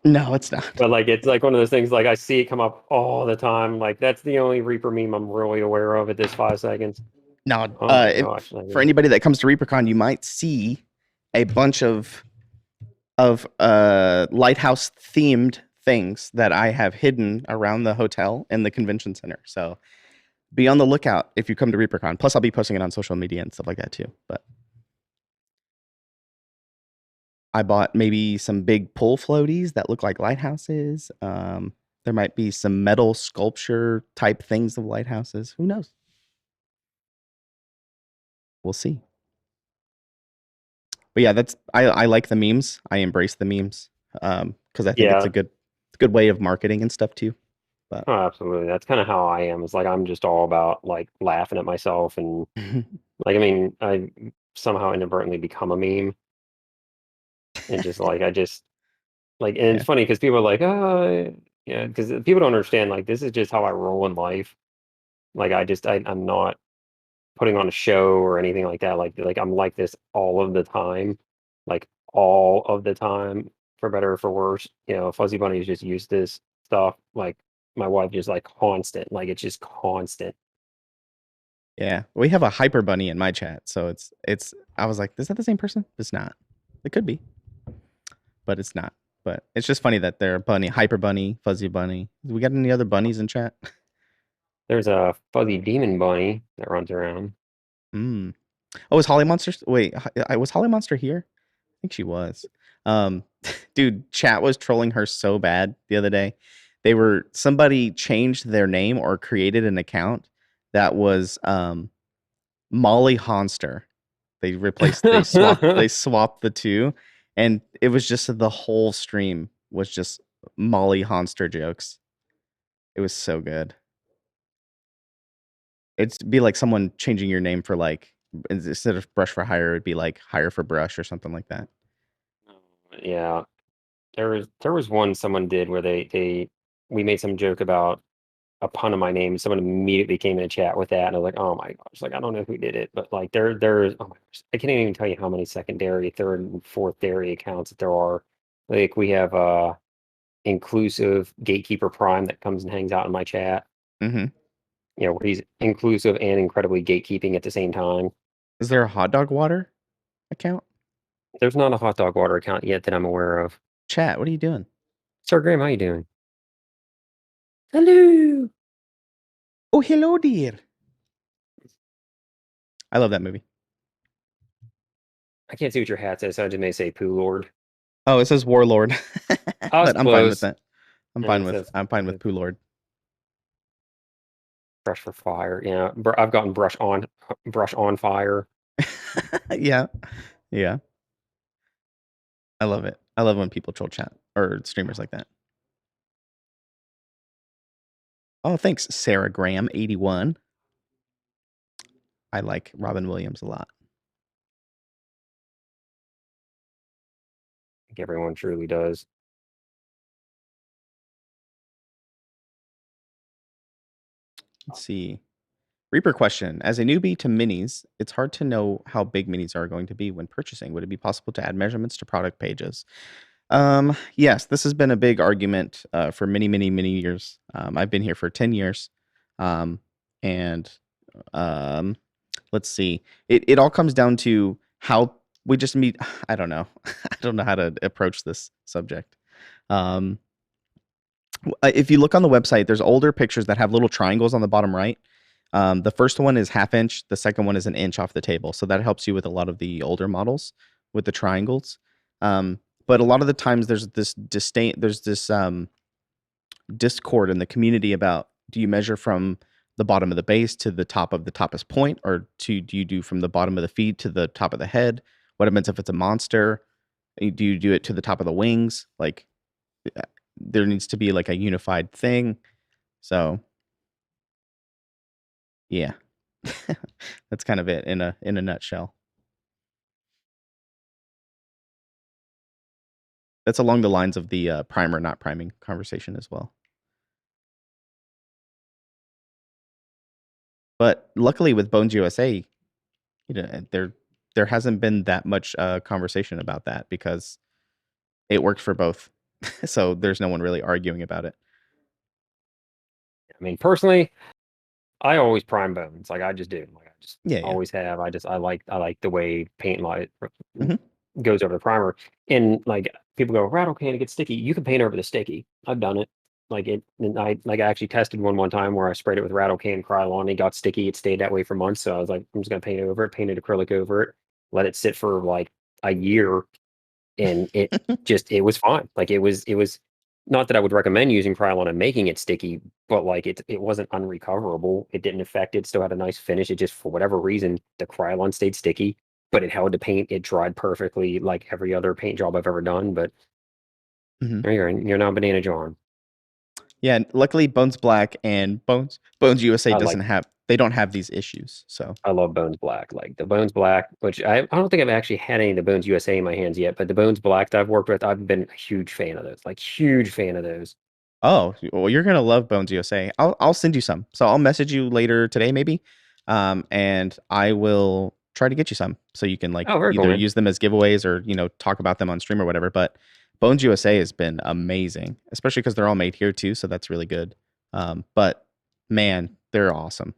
no, it's not. But like it's like one of those things like I see it come up all the time. Like that's the only Reaper meme I'm really aware of at this 5 seconds. No, Oh my gosh. for anybody that comes to ReaperCon, you might see a bunch of lighthouse themed things that I have hidden around the hotel and the convention center. So be on the lookout if you come to ReaperCon. Plus, I'll be posting it on social media and stuff like that too. But I bought maybe some big pull floaties that look like lighthouses. There might be some metal sculpture type things of lighthouses. Who knows? We'll see. But yeah, I like the memes. I embrace the memes because I think it's a good way of marketing and stuff too. But Oh, absolutely. That's kind of how I am. It's like I'm just all about like laughing at myself and like I mean, I somehow inadvertently become a meme and just like I just like and it's yeah, funny because people are like, oh yeah, because people don't understand like this is just how I roll in life. Like I'm not putting on a show or anything like that. Like I'm like this all of the time, like all of the time, for better or for worse. Fuzzy Bunny's just used this stuff. Like my wife just like constant, like it's just constant. yeah. We have a hyper bunny in my chat, so it's. I was like, is that the same person? It's not. It could be, but it's not. But it's just funny that they're bunny, hyper bunny, fuzzy bunny. We got any other bunnies in chat? There's a fuzzy demon bunny that runs around. Mm. Oh, was Holly Monster? Wait, was Holly Monster here? I think she was. Dude, chat was trolling her so bad the other day. Somebody changed their name or created an account that was Molly Honster. They swapped the two, and it was just the whole stream was just Molly Honster jokes. It was so good. It'd be like someone changing your name for like instead of Brushforhire, it'd be like Hire for Brush or something like that. Yeah, there was one someone did where we made some joke about a pun of my name. Someone immediately came in a chat with that, and I was like, "Oh my gosh!" Like I don't know who did it, but like there's oh my gosh, I can't even tell you how many secondary, third, and fourth dairy accounts that there are. Like we have inclusive gatekeeper prime that comes and hangs out in my chat. Mm-hmm. Where he's inclusive and incredibly gatekeeping at the same time. Is there a hot dog water account? There's not a hot dog water account yet that I'm aware of. Chat, what are you doing? Sir Graham, how you doing? Hello. Oh, hello, dear. I love that movie. I can't see what your hat says, so I just may say Poo Lord. Oh, it says Warlord, I was but I'm fine with close. that. I'm Yeah, fine with Poo Lord. Brushforhire. Yeah, I've gotten brush on fire. Yeah. Yeah. I love it. I love when people troll chat or streamers like that. Oh, thanks, Sarah Graham 81. I like Robin Williams a lot. I think everyone truly does. Let's see. Reaper question. As a newbie to minis, it's hard to know how big minis are going to be when purchasing. Would it be possible to add measurements to product pages? Yes, this has been a big argument for many, many, many years. I've been here for 10 years. And let's see. It all comes down to how we just meet. I don't know. I don't know how to approach this subject. If you look on the website, there's older pictures that have little triangles on the bottom right. The first one is 1/2 inch. The second one is 1 inch off the table. So that helps you with a lot of the older models with the triangles. But a lot of the times there's this discord in the community about, do you measure from the bottom of the base to the top of the toppest point, or do you do from the bottom of the feet to the top of the head? What happens if it's a monster? Do you do it to the top of the wings? Like, there needs to be like a unified thing. So yeah. That's kind of it in a nutshell. That's along the lines of the primer not priming conversation as well. But luckily with Bones USA, there hasn't been that much conversation about that because it worked for both. So there's no one really arguing about it. I mean, personally, I always prime bones. Like I just do. Like I just always have. I like the way paint light goes over the primer. And like people go, rattle can, it gets sticky. You can paint over the sticky. I've done it. And I actually tested one time where I sprayed it with rattle can Krylon. It got sticky. It stayed that way for months. So I was like, I'm just gonna paint over it, painted acrylic over it, let it sit for like a year, and it was fine. Like it was not that I would recommend using Krylon and making it sticky, but like it wasn't unrecoverable. It didn't affect it. Still had a nice finish. It just, for whatever reason, the Krylon stayed sticky, but it held the paint. It dried perfectly, like every other paint job I've ever done. But there you're now Banana John. Yeah, luckily Bones Black and Bones USA they don't have these issues. So I love Bones Black. Like the Bones Black, which I don't think I've actually had any of the Bones USA in my hands yet, but the Bones Black that I've worked with, I've been a huge fan of those. Like huge fan of those. Oh, well, you're gonna love Bones USA. I'll send you some. So I'll message you later today, maybe, and I will try to get you some so you can either use them as giveaways or talk about them on stream or whatever. But Bones USA has been amazing, especially because they're all made here too, so that's really good. But man, they're awesome.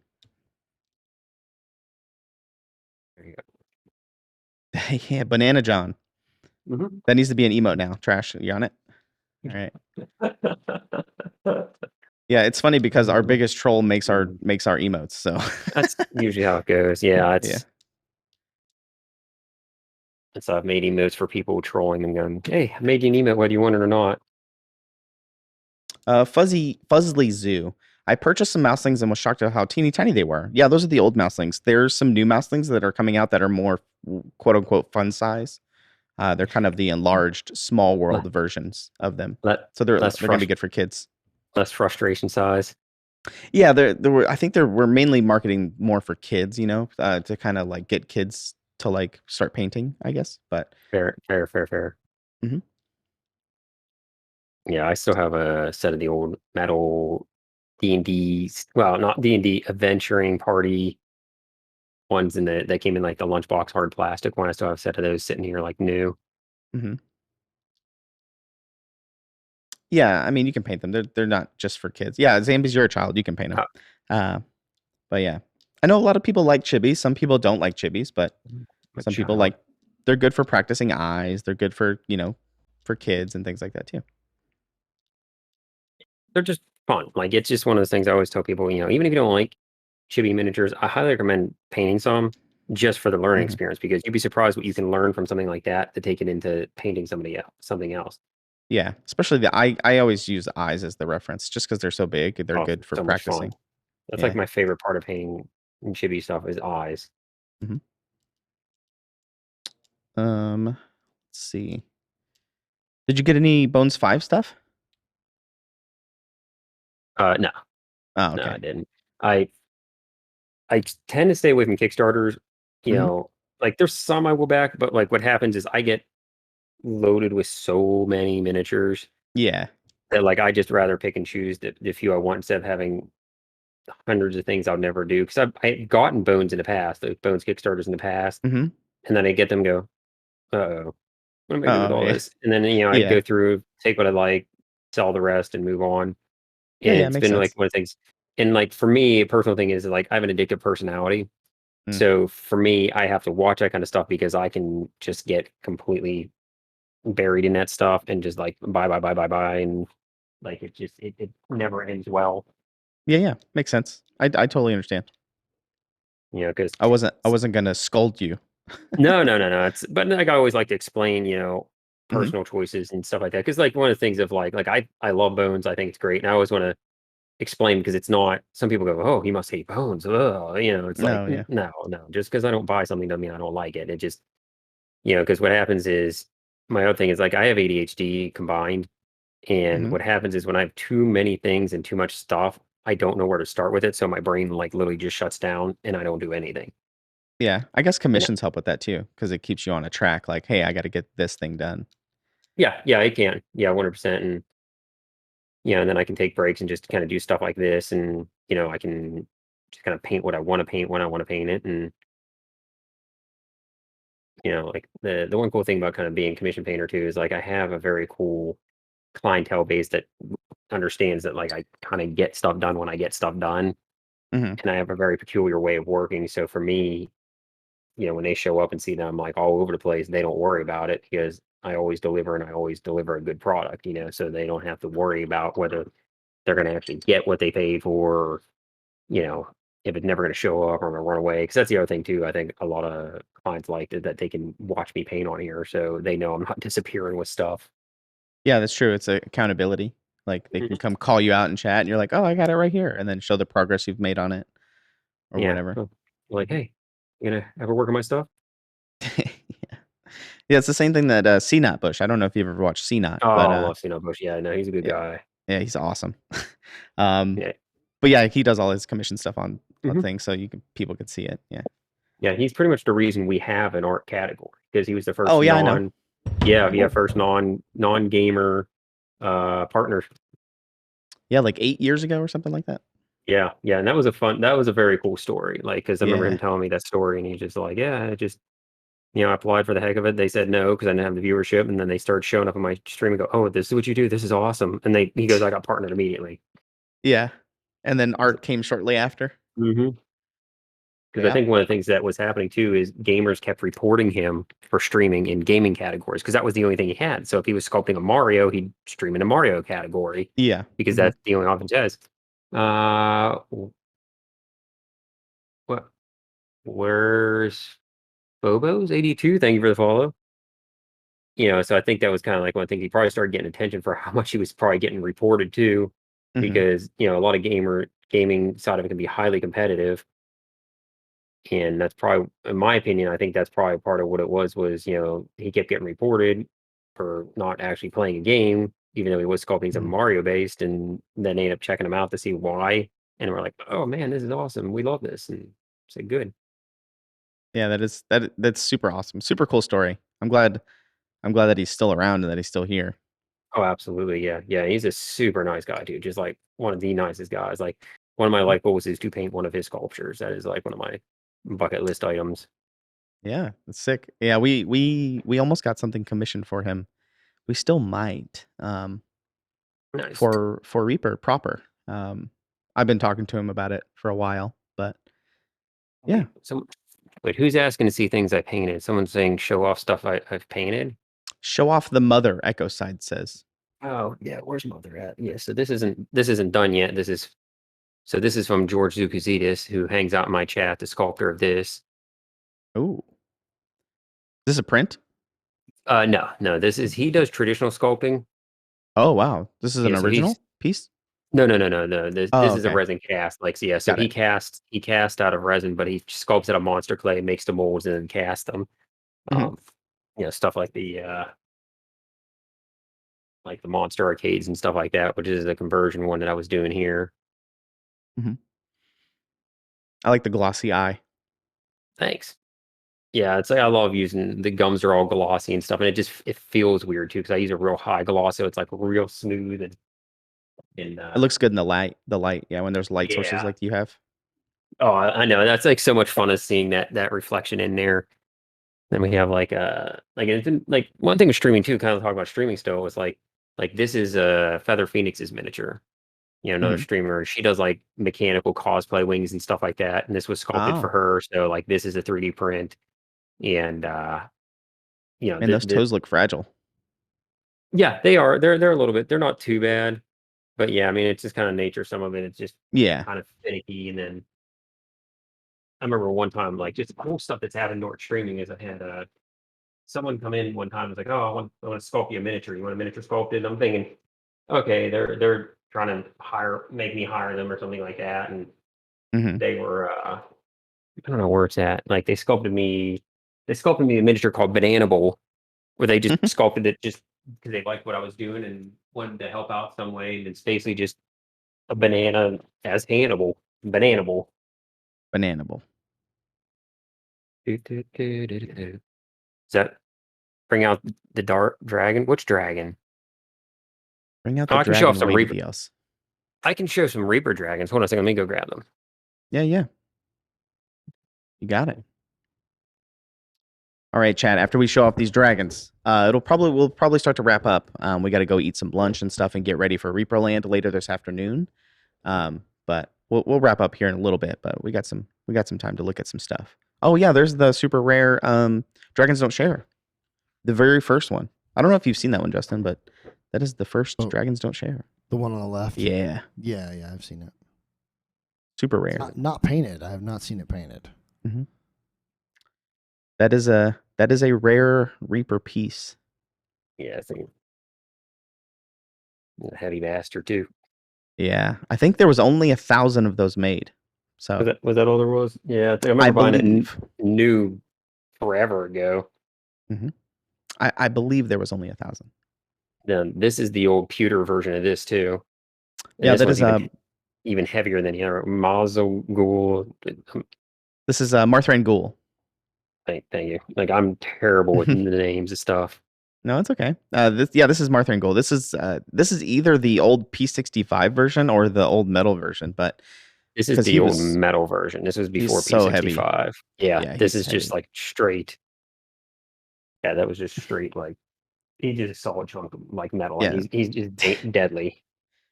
There you go. Yeah, Banana John. That needs to be an emote now. Trash, you on it? All right. Yeah, it's funny because our biggest troll makes our emotes. So that's usually how it goes. Yeah, so I've made emotes for people trolling and going, "Hey, I made you an emote, whether you want it or not." Fuzzly Zoo. I purchased some mouselings and was shocked at how teeny tiny they were. Yeah, those are the old mouselings. There's some new mouselings that are coming out that are more quote unquote fun size. They're kind of the enlarged small world versions of them. So they're gonna be good for kids. Less frustration size. Yeah, I think we're mainly marketing more for kids, to kind of like get kids to like start painting, I guess. But fair. Mm-hmm. Yeah, I still have a set of the old metal D&D, well, not D&D, Adventuring Party ones that came in like the lunchbox hard plastic one. I still have a set of those sitting here like new. Mm-hmm. Yeah, I mean, you can paint them. They're not just for kids. Yeah, Zambi's you're a child. You can paint them. But yeah, I know a lot of people like chibis. Some people don't like chibis, but some people they're good for practicing eyes. They're good for, for kids and things like that too. They're just fun. Like it's just one of those things I always tell people, even if you don't like chibi miniatures, I highly recommend painting some just for the learning experience, because you'd be surprised what you can learn from something like that to take it into painting something else. Yeah, especially I always use eyes as the reference just because they're so big. They're good for practicing. That's Yeah. like my favorite part of painting chibi stuff is eyes. Mhm. Let's see. Did you get any Bones 5 stuff? No, Oh, no, okay. I didn't. I tend to stay away from Kickstarters. You Mhm. know, like there's some I will back, but like what happens is I get loaded with so many miniatures Yeah. that like I just rather pick and choose the few I want instead of having hundreds of things I'll never do. Because I've gotten Bones in the past, like Bones Kickstarters in the past, Mhm. and then I get them and go, uh-oh, what am I gonna do with Oh, all yeah. this? And then, I Yeah. go through, take what I like, sell the rest, and move on. Yeah, And yeah, it's makes been like sense. one of the things. And like for me, a personal thing is like I have an addictive personality. Mm. So for me, I have to watch that kind of stuff because I can just get completely buried in that stuff and just like buy, buy, buy, buy, buy, and like it never ends well. Yeah, yeah, makes sense. I totally understand. Because I wasn't gonna scold you. no, no, no, no. It's but like I always like to explain, Mhm. personal choices and stuff like that. Because like one of the things of like I love Bones. I think it's great, and I always want to explain because it's not. Some people go, "Oh, he must hate Bones." Oh, it's like No, yeah. no, no. Just because I don't buy something doesn't mean I don't like it. It just because what happens is my other thing is like I have ADHD combined, and Mhm. what happens is when I have too many things and too much stuff, I don't know where to start with it. So my brain like literally just shuts down, and I don't do anything. Yeah, I guess And commissions help with that too, because it keeps you on a track, like, "Hey, I gotta get this thing done." yeah, yeah, it can. Yeah, 100%. And and then I can take breaks and just kind of do stuff like this, and I can just kind of paint what I want to paint when I want to paint it, and like the one cool thing about kind of being commission painter too is like I have a very cool clientele base that understands that like I kind of get stuff done when I get stuff done, Mhm. and I have a very peculiar way of working. So for me, when they show up and see that I'm like all over the place, they don't worry about it because I always deliver and I always deliver a good product, so they don't have to worry about whether they're going to actually get what they paid for, or, you know, if it's never going to show up or I'm going to run away. Because that's the other thing too. I think a lot of clients like is that they can watch me paint on here, so they know I'm not disappearing with stuff. Yeah, that's true, it's a accountability. Like, they can Mhm. come call you out in chat, and you're like, "Oh, I got it right here," and then show the progress you've made on it or Yeah. whatever. Like, hey, you gonna ever work on my stuff? Yeah. Yeah, it's the same thing that, CNOT Bush. I don't know if you've ever watched CNOT, Oh, but, I love Sino Bush. Yeah, no, he's a good yeah. guy. Yeah, he's awesome. Um, Yeah. but yeah, he does all his commission stuff on Mhm. things so people can see it, yeah. Yeah, he's pretty much the reason we have an art category because he was the first Oh, yeah, I know. yeah, first non-gamer partner. Yeah, like 8 years ago or something like that? Yeah, yeah, and that was a very cool story. Like, because I remember him Yeah. telling me that story, and he's just like, yeah, I just I applied for the heck of it. They said no because I didn't have the viewership, and then they started showing up on my stream and go, oh, this is what you do. This is awesome. And he goes, I got partnered immediately. Yeah. And then art came shortly after? Mm-hmm. Because I Yeah. think one of the things that was happening too is gamers kept reporting him for streaming in gaming categories because that was the only thing he had. So if he was sculpting a Mario, he'd stream in a Mario category Yeah. because Mhm. that's the only option he has. Uh, what? Where's Bobo's 82? Thank you for the follow. So I think that was kind of like one thing he probably started getting attention for how much he was probably getting reported too, Mhm. because a lot of gaming side of it can be highly competitive. And that's probably, in my opinion, I think that's probably part of what it was, he kept getting reported for not actually playing a game, even though he was sculpting some Mhm. Mario based, and then they ended up checking him out to see why. And we're like, oh man, this is awesome. We love this. And I said, good. Yeah, that's super awesome. Super cool story. I'm glad that he's still around and that he's still here. Oh, absolutely. Yeah. Yeah. He's a super nice guy, dude. Just like one of the nicest guys. Like one of my life goals is to paint one of his sculptures. That is like one of my bucket list items. Yeah, that's sick. Yeah, we almost got something commissioned for him. We still might, Nice. for Reaper proper. I've been talking to him about it for a while, but yeah. Wait, who's asking to see things I painted? Someone's saying show off stuff I've painted. Show off the mother, Echo Side says. Oh, yeah, where's mother at? Yeah, so this isn't done yet. This is from George Zukazidis, who hangs out in my chat, the sculptor of this. Ooh. Is this a print? No, he does traditional sculpting. Oh, wow. This is an Yeah, so he's original piece? No. This Oh, is a okay. resin cast. Like, yeah. So Got it. he casts out of resin, but he sculpts out of monster clay, makes the molds, and then casts them. Mhm. Stuff like the monster arcades and stuff like that, which is the conversion one that I was doing here. Mhm. I like the glossy eye. Thanks. Yeah, it's like I love using the gums are all glossy and stuff, and it feels weird too because I use a real high gloss, so it's like real smooth and It looks good in the light. The light, yeah, when there's light sources yeah. like you have. Oh, I know that's like so much fun of seeing that reflection in there. Then we have it's like one thing with streaming too. Kind of talk about streaming still was like this is Feather Phoenix's miniature. Another Mhm. streamer. She does like mechanical cosplay wings and stuff like that, and this was sculpted for Oh, her. So like this is a 3D print, and man, those the toes look fragile. yeah, they are. They're a little bit. They're not too bad, but yeah, I mean it's just kind of nature. Some of it it's just Yeah. kind of finicky, and then I remember one time like just cool stuff that's happened Nord streaming is I had someone come in one time and was like, oh, I want to sculpt you a miniature. You want a miniature sculpted? And I'm thinking, okay, they're trying to make me hire them or something like that, and Mhm. they were I don't know where it's at. Like they sculpted me a miniature called Banana Bowl, where they just sculpted it just because they liked what I was doing and wanted to help out some way. And it's basically just a banana as Hannibal. Banana Bowl. Bananable. Does that bring out the dark dragon? Which dragon? Bring out Oh, the I can show off dragon some wavy Reaper. deals. I can show some Reaper dragons. Hold on a second. Let me go grab them. Yeah. You got it. All right, Chad. After we show off these dragons, we'll probably start to wrap up. We got to go eat some lunch and stuff and get ready for Reaper Land later this afternoon. But we'll wrap up here in a little bit. But we got some time to look at some stuff. Oh yeah, there's the super rare Dragons Don't Share, the very first one. I don't know if you've seen that one, Justin, but that is the first Dragons Don't Share. The one on the left. Yeah. Yeah, I've seen it. Super rare. Not painted. I have not seen it painted. Mm-hmm. That is a rare Reaper piece. Yeah, I think a heavy bastard too. Yeah, I think there was only 1,000 of those made. So Was that all there was? Yeah, I remember buying it new forever ago. Mm-hmm. I believe there was only 1,000. Then this is the old pewter version of this too. And yeah, this that is even heavier than the other. Mazogul. This is Marthrain Ghoul. Thank you. Like I'm terrible with the names and stuff. No, it's okay. This is Marthrain Ghoul. This is either the old P65 version or the old metal version, but this is the old metal version. This was before P65. Yeah, this is just like straight. Yeah, that was just straight like he's just a solid chunk of like metal. Yeah. And he's just deadly.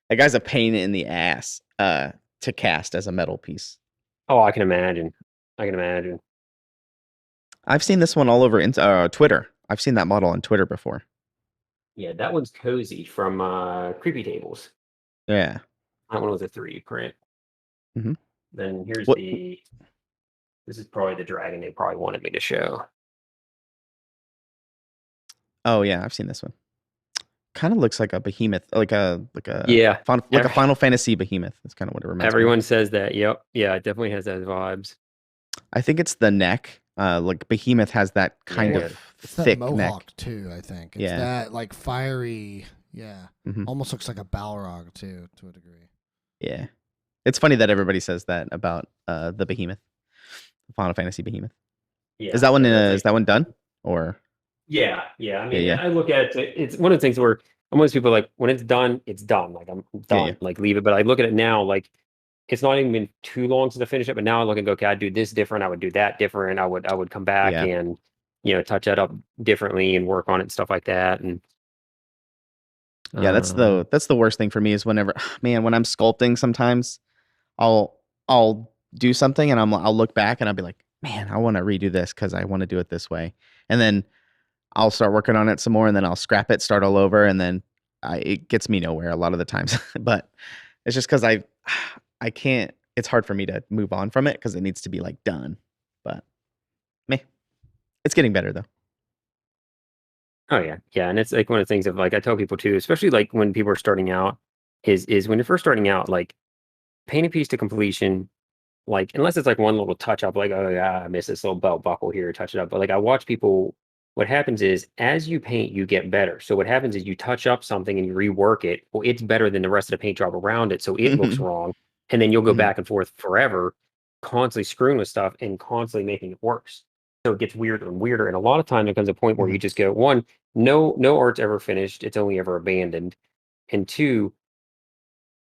That guy's a pain in the ass to cast as a metal piece. Oh, I can imagine. I've seen this one all over Twitter. I've seen that model on Twitter before. Yeah, that one's Cozy from Creepy Tables. Yeah. That one was a 3D print. Mm-hmm. Then here's this is probably the dragon they probably wanted me to show. Oh yeah, I've seen this one. Kind of looks like a behemoth, like a yeah, a Final Fantasy behemoth. That's kind of what it reminds me. Everyone says that. Yep. Yeah, it definitely has those vibes. I think it's the neck. Like behemoth has that kind of thick that mohawk neck too. I think it's that like fiery. Yeah, almost looks like a Balrog too, to a degree. Yeah, it's funny that everybody says that about the behemoth, the Final Fantasy behemoth. Yeah, is that one done or? Yeah. I mean, I look at it. It's one of the things where most people like when it's done, it's done. Like I'm done. Yeah. Like leave it. But I look at it now, like it's not even been too long since I finished it. But now I look and go, okay, I'd do this different. I would do that different. I would come back and touch that up differently and work on it and stuff like that. And yeah, that's the worst thing for me is when I'm sculpting. Sometimes I'll do something and I'll look back and I'll be like, man, I want to redo this because I want to do it this way, and then I'll start working on it some more and then I'll scrap it, start all over. And then it gets me nowhere a lot of the times, but it's just cause I can't, it's hard for me to move on from it cause it needs to be like done, but it's getting better though. Oh yeah. Yeah. And it's like one of the things of like, I tell people too, especially like when people are starting out, is when you're first starting out, like paint a piece to completion, like unless it's like one little touch up, like, oh yeah, I missed this little belt buckle here, touch it up. But like I watch people, what happens is as you paint, you get better. So what happens is you touch up something and you rework it. Well, it's better than the rest of the paint job around it, so it looks Mhm. wrong. And then you'll go Mhm. back and forth forever, constantly screwing with stuff and constantly making it worse. So it gets weirder and weirder. And a lot of time there comes a point where you Mhm. just go, one, no art's ever finished. It's only ever abandoned. And two,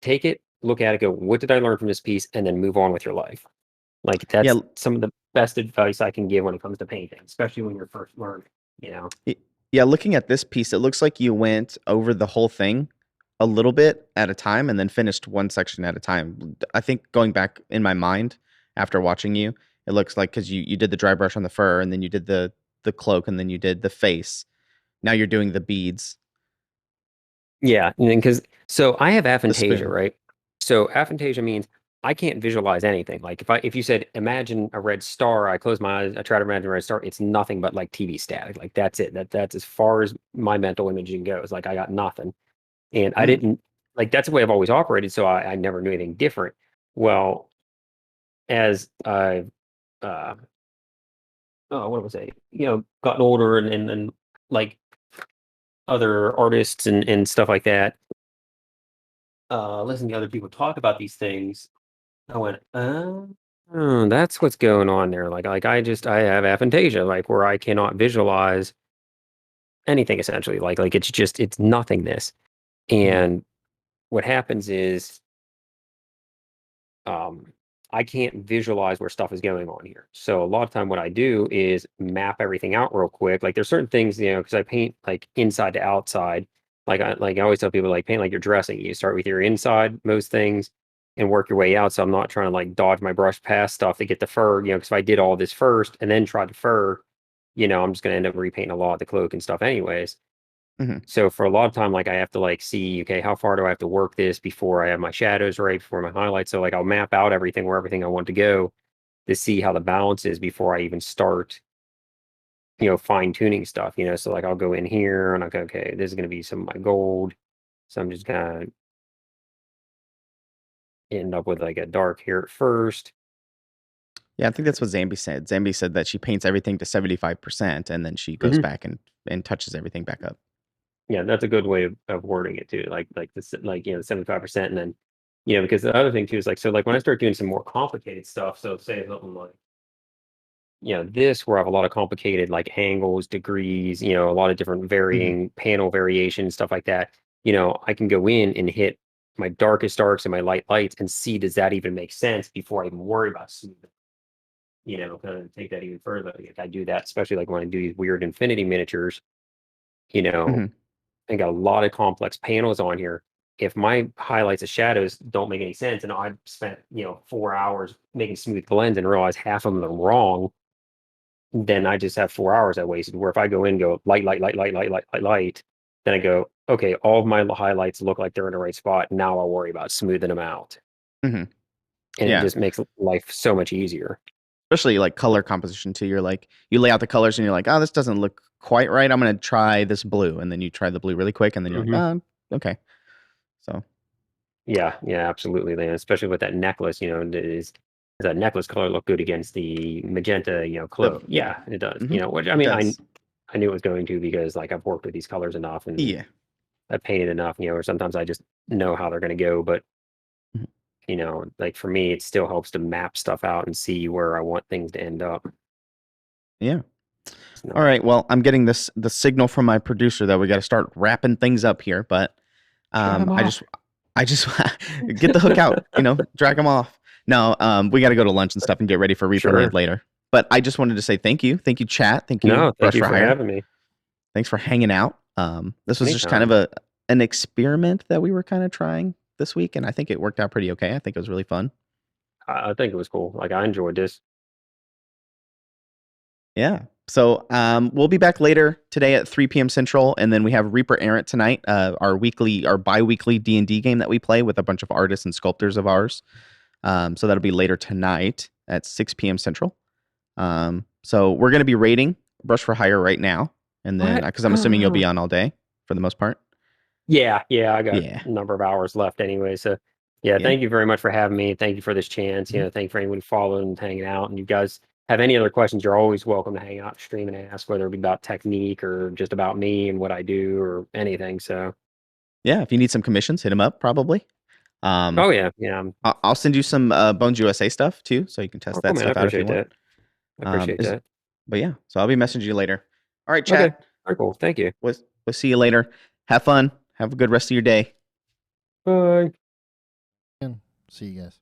take it, look at it, go, what did I learn from this piece? And then move on with your life. Like Yeah, that's some of the best advice I can give when it comes to painting, especially when you're first learning, you know? y yeah, looking at this piece, it looks like you went over the whole thing a little bit at a time and then finished one section at a time. I think going back in my mind after watching you, it looks like because you did the dry brush on the fur, and then you did the cloak, and then you did the face. Now you're doing the beads. Yeah. And then so I have The aphantasia, spoon. right? So aphantasia means I can't visualize anything. Like if you said imagine a red star, I close my eyes, I try to imagine a red star, it's nothing but like TV static. Like that's it. That's as far as my mental imaging goes. Like I got nothing. And I Mm, didn't like that's the way I've always operated. So I never knew anything different. Well, as I've what was I? Gotten older and like other artists and stuff like that, listening to other people talk about these things, I went, oh, that's what's going on there. Like I have aphantasia, like where I cannot visualize anything essentially. Like it's nothingness. mhm, And what happens is um, I can't visualize where stuff is going on here. So a lot of time what I do is map everything out real quick. Like there's certain things, because I paint like inside to outside. Like I always tell people like paint like you're dressing. You start with your inside most things and work your way out. So I'm not trying to like dodge my brush past stuff to get the fur, because if I did all this first and then tried the fur, I'm just gonna end up repainting a lot of the cloak and stuff anyways. mhm, So for a lot of time, like I have to like see, okay, how far do I have to work this before I have my shadows right, before my highlights. So like I'll map out everything where everything I want to go to see how the balance is before I even start, fine tuning stuff, So like I'll go in here and I'll go, okay, this is gonna be some of my gold. So I'm just gonna end up with like a dark here at first. yeah, I think that's what Zambi said. Zambi said that she paints everything to 75%, and then she goes Hmm. back and touches everything back up. Yeah, that's a good way of wording it too. Like this, like the 75%, and then because the other thing too is like so like when I start doing some more complicated stuff, so say something like this where I have a lot of complicated like angles, degrees, a lot of different Mhm, varying panel variations, stuff like that. I can go in and hit my darkest darks and my light lights and see does that even make sense before I even worry about smoothing. Kind of take that even further. Like, if I do that, especially like when I do these weird infinity miniatures, you know, mhm, I got a lot of complex panels on here. If my highlights and shadows don't make any sense, and I've spent 4 hours making smooth blends and realize half of them are wrong, then I just have 4 hours I wasted. Where if I go in, and go light, light, light, light, light, light, light, light, then I go, okay, all of my highlights look like they're in the right spot. Now I'll worry about smoothing them out, mhm. and it Yeah, just makes life so much easier. especially like color composition too. You're like, you lay out the colors and you're like, oh, this doesn't look quite right. I'm gonna try this blue, and then you try the blue really quick, and then you're like, Hmm. okay. So Yeah, yeah, absolutely. Then, especially with that necklace, does that necklace color look good against the magenta, cloak? yeah, Yeah, it does. hmm Which I it mean, does. I knew it was going to because like I've worked with these colors enough and Yeah. I've painted enough, or sometimes I just know how they're going to go. But Mhm. like for me, it still helps to map stuff out and see where I want things to end up. Yeah. It's All not right. Well, I'm getting the signal from my producer that we got to start wrapping things up here, but shut them I off. just I just get the hook out, drag them off. No, we got to go to lunch and stuff and get ready for Reaper raid Sure. later. But I just wanted to say thank you, chat, thank you, No, thank Brush you for for Hire. having me. Thanks for hanging out. This was just kind of Anytime. an experiment that we were kind of trying this week, and I think it worked out pretty okay. I think it was really fun. I think it was cool. Like I enjoyed this. Yeah. So we'll be back later today at 3 p.m. Central, and then we have Reaper Errant tonight, our bi-weekly D&D game that we play with a bunch of artists and sculptors of ours. So that'll be later tonight at 6 p.m. Central. So we're going to be rating Brush for Hire right now, and then What? because I'm assuming you'll be on all day for the most part. Yeah, I got Yeah. a number of hours left anyway. So yeah, Yeah. thank you very much for having me. Thank you for this chance. Thank you for anyone following and hanging out. And you guys have any other questions, you're always welcome to hang out, stream and ask, whether it be about technique or just about me and what I do or anything. So Yeah, if you need some commissions, hit him up probably. oh yeah, I'll send you some Bones USA stuff too, so you can oh test cool, that man. I stuff out if you appreciate want. that. I appreciate that. But yeah, so I'll be messaging you later. All right, Okay. chat. All right, cool. Thank you. We'll see you later. Have fun. Have a good rest of your day. Bye. And see you guys.